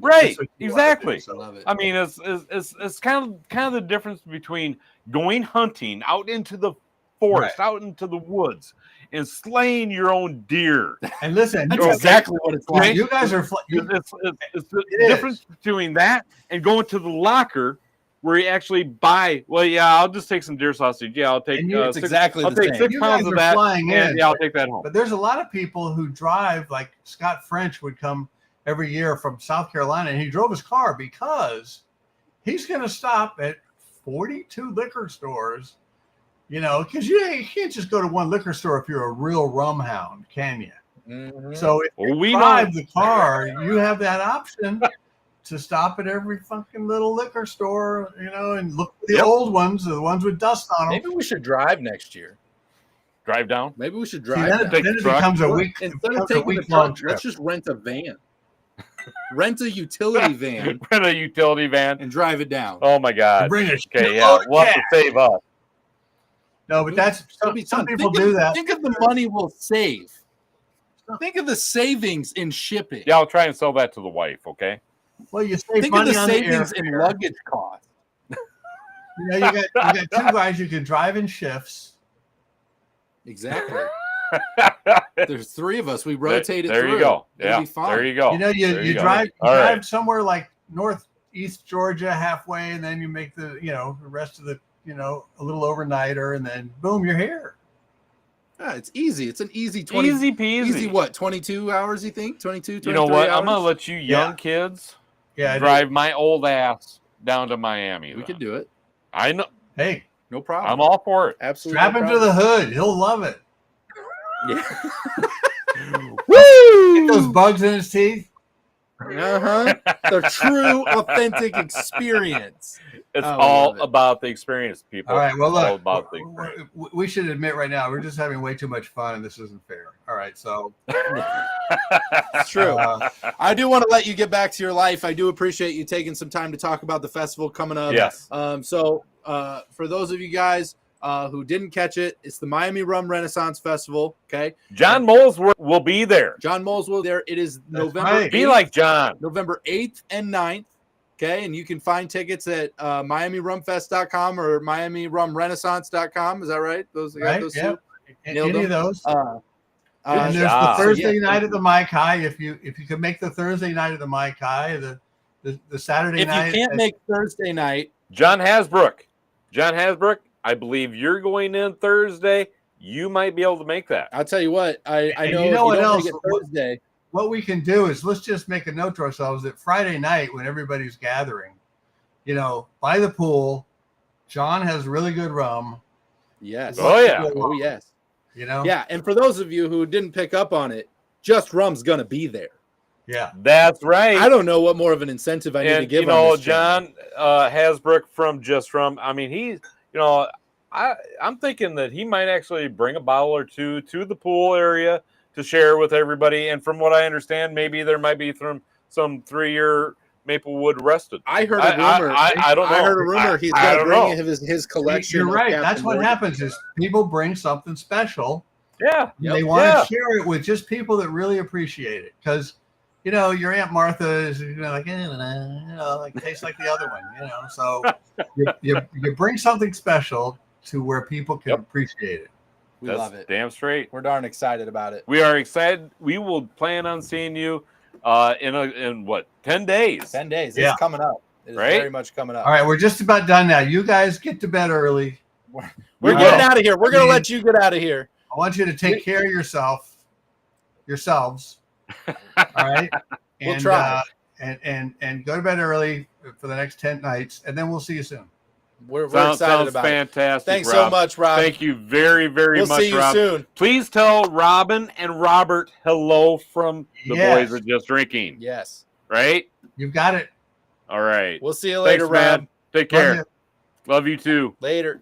right. Exactly. So. Love it. I mean, it's kind of the difference between going hunting out into the forest, out into the woods, and slaying your own deer. And listen, that's exactly what it's like. You guys are. It's the difference between that and going to the locker. Where you actually buy, I'll just take some deer sausage. Yeah, I'll take. It's exactly the same. 6 pounds of that. I'll take that home. But there's a lot of people who drive, like Scott French would come every year from South Carolina, and he drove his car because he's going to stop at 42 liquor stores. Because you can't just go to one liquor store if you're a real rum hound, can you? Mm-hmm. So if you drive the car, you have that option. To stop at every fucking little liquor store, and look for the old ones, the ones with dust on them. Maybe we should drive next year. Drive down? Maybe we should drive. Then it becomes a week. Instead of taking the truck, let's just rent a van. Rent a utility van. Rent a utility van and drive it down. Oh my God! Bring it. We'll have to save up. No, but that's some people do that. Think of the money we'll save. Think of the savings in shipping. Yeah, I'll try and sell that to the wife. Okay. Well, you save Think money of the on savings the in luggage costs. You got 2 guys you can drive in shifts. Exactly. There's 3 of us. We rotate it there through. You go. It'll be fine. There you go. You drive somewhere like northeast Georgia halfway, and then you make the the rest of the a little overnighter, and then boom, you're here. Yeah, it's easy. It's an easy 20. Easy peasy. Easy what? 22 hours, you think? 22, 23 You know what? hours? I'm going to let you young kids drive my old ass down to Miami. We could do it. I know. Hey. No problem. I'm all for it. Absolutely. Strap him to the hood. He'll love it. Yeah. Woo! Get those bugs in his teeth. The true, authentic experience. It's all about the experience, people. All right. Well, look. All about the experience. We should admit right now we're just having way too much fun, and this isn't fair. All right. right. So it's true. I do want to let you get back to your life. I do appreciate you taking some time to talk about the festival coming up. Yes. So for those of you guys who didn't catch it, it's the Miami Rum Renaissance Festival. Okay. John Moles will be there. John Moles will be there. It is November right. 8th, Be like John. November 8th and 9th. Okay. And you can find tickets at MiamiRumFest.com or MiamiRumRenaissance.com. Is that right? Those those two? Any of those. And there's job. the Thursday Yeah. night at the Mai Kai. If you can make the Thursday night at the Mai Kai, the Saturday If night. you can't make Thursday night, John Hasbrook, I believe you're going in Thursday. You might be able to make that. I'll tell you what. I And know you know if what you don't else? make it Thursday. What we can do is let's just make a note to ourselves that Friday night when everybody's gathering, by the pool, John has really good rum. Yes. Oh, yeah. Oh yes. Yeah. And for those of you who didn't pick up on it, Just Rum's gonna be there. Yeah. That's right. I don't know what more of an incentive I need to give. On this John Hasbrook from Just Rum. I mean, he's I'm thinking that he might actually bring a bottle or two to the pool area to share with everybody. And from what I understand, maybe there might be some 3-year Maplewood rested. I heard a rumor. I don't know. I heard a rumor he's going to bring his collection. You're right. of That's Captain what Morgan. happens is people bring something special. Yeah. And they want to share it with just people that really appreciate it. Because, your Aunt Martha is like, tastes like the other one, So you bring something special to where people can appreciate it. We love it. Damn straight. We're darn excited about it. We are excited. We will plan on seeing you in what, 10 days? 10 days. Yeah. It's coming up. It is very much coming up. All right, we're just about done now. You guys get to bed early. We're getting out of here. We're going to let you get out of here. I want you to take care of yourselves. All right. And, We'll try. And go to bed early for the next 10 nights, and then we'll see you soon. We're excited about fantastic, it. Thanks Rob. so much, Rob. Thank you very, very much, We'll see you Rob. soon. Please tell Robin and Robert hello from the boys are just drinking. Yes. Right? You've got it. All right. We'll see you later, Thanks, man. Rob. Take care. Love you too. Later.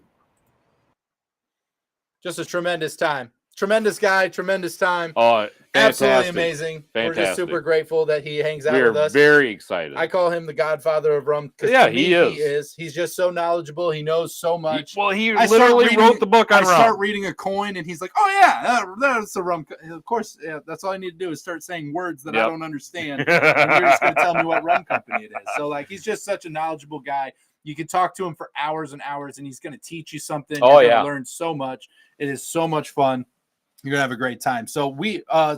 Just a tremendous time. Tremendous guy, tremendous time. Oh, fantastic. Absolutely amazing. We're just super grateful that he hangs out with us. Very excited. I call him the godfather of rum. Yeah, he is. He's just so knowledgeable. He knows so much. He literally wrote the book on rum. I start reading a coin, and he's like, "Oh yeah, that's a rum." Of course, yeah, that's all I need to do is start saying words that I don't understand, and you're just going to tell me what rum company it is. So, he's just such a knowledgeable guy. You can talk to him for hours and hours, and he's going to teach you something. You're going to learn so much. It is so much fun. You're gonna have a great time. So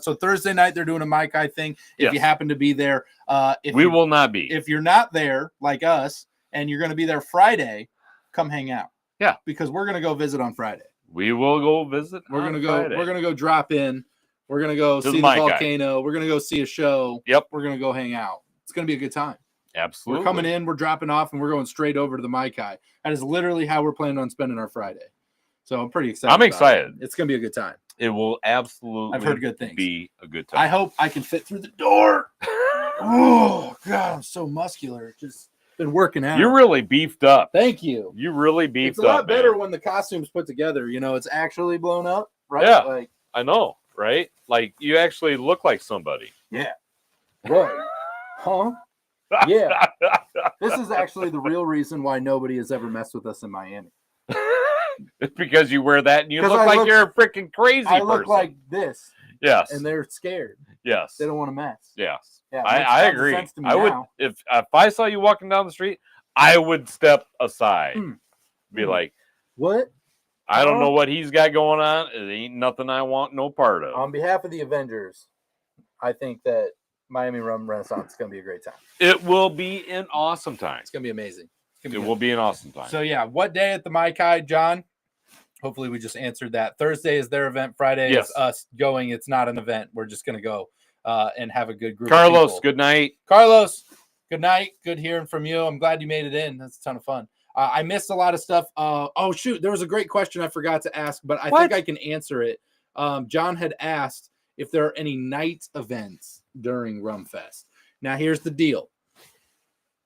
so Thursday night they're doing a Mai Kai thing. If you happen to be there, we will not be. If you're not there, like us, and you're gonna be there Friday, come hang out. Yeah, because we're gonna go visit on Friday. We will go visit. We're gonna go drop in. We're gonna go see the volcano. We're gonna go see a show. Yep. We're gonna go hang out. It's gonna be a good time. Absolutely. We're coming in. We're dropping off, and we're going straight over to the Mai Kai. That is literally how we're planning on spending our Friday. So I'm pretty excited. I'm excited. It's gonna be a good time. It will absolutely I've heard good things. Be a good time. I hope I can fit through the door. Oh, God, I'm so muscular. Just been working out. You're really beefed up. Thank you. You really beefed up. It's a lot better when the costume's put together. It's actually blown up, right? Yeah, I know, right? You actually look like somebody. Yeah. Right. Huh? Yeah. This is actually the real reason why nobody has ever messed with us in Miami. It's because you wear that and you look like you're a freaking crazy person. I look like this. Yes. And they're scared. Yes. They don't want to mess. Yes. Yeah, I agree. I would if I saw you walking down the street, I would step aside. Be like, what? I don't know what he's got going on. It ain't nothing I want no part of. On behalf of the Avengers, I think that Miami Rum Renaissance is going to be a great time. It will be an awesome time. It's going to be amazing. It will be an awesome time. So, what day at the Mai Kai, John? Hopefully we just answered that. Thursday is their event. Friday is us going. It's not an event. We're just going to go and have a good group Carlos, of people. good night. Carlos, good night. Good hearing from you. I'm glad you made it in. That's a ton of fun. I missed a lot of stuff. Oh, shoot. There was a great question I forgot to ask, but I think I can answer it. John had asked if there are any night events during Rum Fest. Now, here's the deal.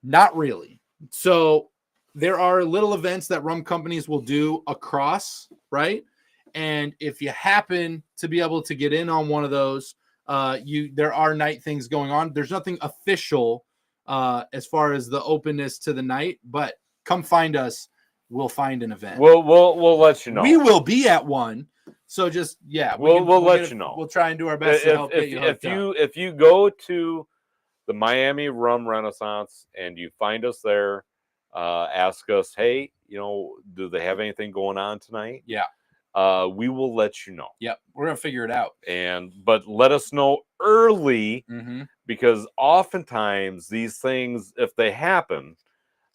Not really. So there are little events that rum companies will do across, right? And if you happen to be able to get in on one of those, there are night things going on. There's nothing official as far as the openness to the night, but come find us. We'll find an event. We'll let you know. We will be at one. So just we'll let you know. We'll try and do our best to help get you hooked up. If you go to the Miami Rum Renaissance and you find us there, ask us, hey, do they have anything going on tonight? Yeah. We will let you know. Yep, we're gonna figure it out. But let us know early, because oftentimes these things, if they happen,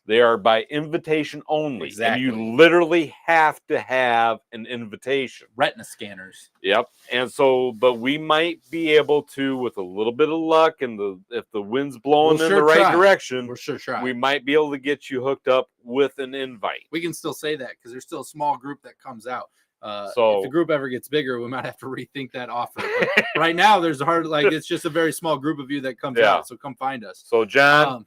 they are by invitation only. Exactly. And you literally have to have an invitation. Retina scanners. Yep. And so, but we might be able to, with a little bit of luck, and if the wind's blowing in the right direction, we're sure trying. We might be able to get you hooked up with an invite. We can still say that because there's still a small group that comes out. So if the group ever gets bigger, we might have to rethink that offer. But right now, there's it's just a very small group of you that comes out. So come find us. So John,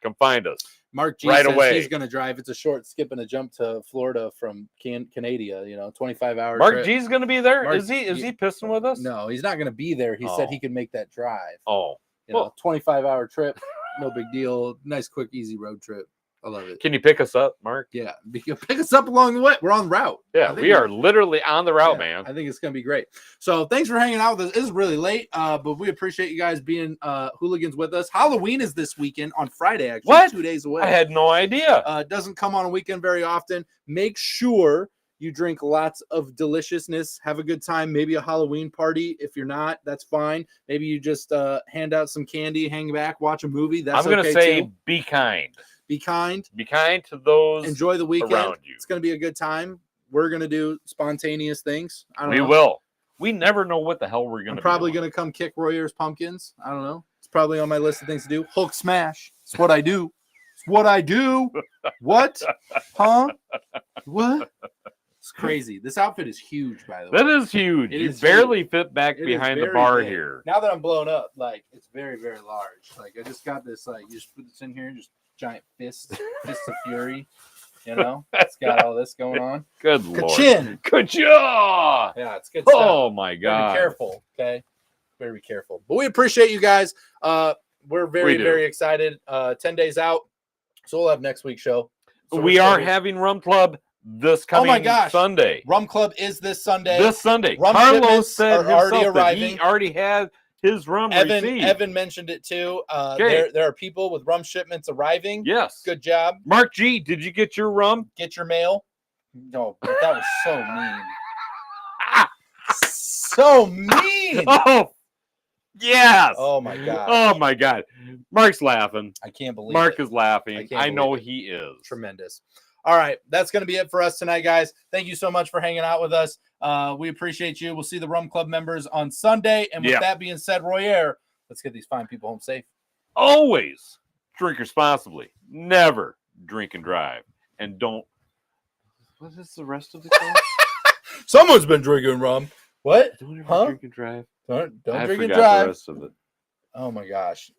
come find us. Mark G says he's going to drive. It's a short skip and a jump to Florida from Canada. 25-hour. Mark trip. G's going to be there. Is he pissing with us? No, he's not going to be there. He said he could make that drive. 25-hour trip, no big deal. Nice, quick, easy road trip. I love it. Can you pick us up, Mark? Yeah, pick us up along the way. We're on route. Yeah, we are literally on the route, man. I think it's going to be great. So thanks for hanging out with us. It's really late, but we appreciate you guys being hooligans with us. Halloween is this weekend on Friday, actually. What? 2 days away. I had no idea. It doesn't come on a weekend very often. Make sure you drink lots of deliciousness. Have a good time. Maybe a Halloween party. If you're not, that's fine. Maybe you just hand out some candy, hang back, watch a movie. That's I'm going to say too. be kind. Be kind. Be kind to those. Enjoy the weekend. Around you. It's going to be a good time. We're going to do spontaneous things. We will. We never know what the hell we're going to do. I'm probably going to come kick Royer's pumpkins. I don't know. It's probably on my list of things to do. Hulk smash. It's what I do. It's what I do. What? Huh? What? It's crazy. This outfit is huge, by the way. That is huge. You barely fit back behind the bar here. Now that I'm blown up, it's very, very large. I just got this, you just put this in here, just giant fist of fury. It's got all this going on. Good Lord. Ka-chin. Ka-cha! Yeah, it's good stuff. Oh my God. Be careful, okay? Very careful. But we appreciate you guys. We're very, very excited. 10 days out. So we'll have next week's show. So we are having Rum Club this coming Sunday. Rum Club is this Sunday. Rum Carlos said are already arriving. He already had his rum received. Evan mentioned it too. There are people with rum shipments arriving. Yes. Good job. Mark G, did you get your rum? Get your mail. No, but that was so mean. So mean. Oh, yes. Oh, my God. Oh, my God. Mark's laughing. I can't believe Mark it. is laughing. I know he is. Tremendous. All right. That's going to be it for us tonight, guys. Thank you so much for hanging out with us. We appreciate you. We'll see the Rum Club members on Sunday. And with that being said, Royer, let's get these fine people home safe. Always drink responsibly. Never drink and drive. And don't. What is the rest of the show? Someone's been drinking rum. What? Don't ever drink and drive. Don't drink and I forgot drive. the rest of it. Oh, my gosh.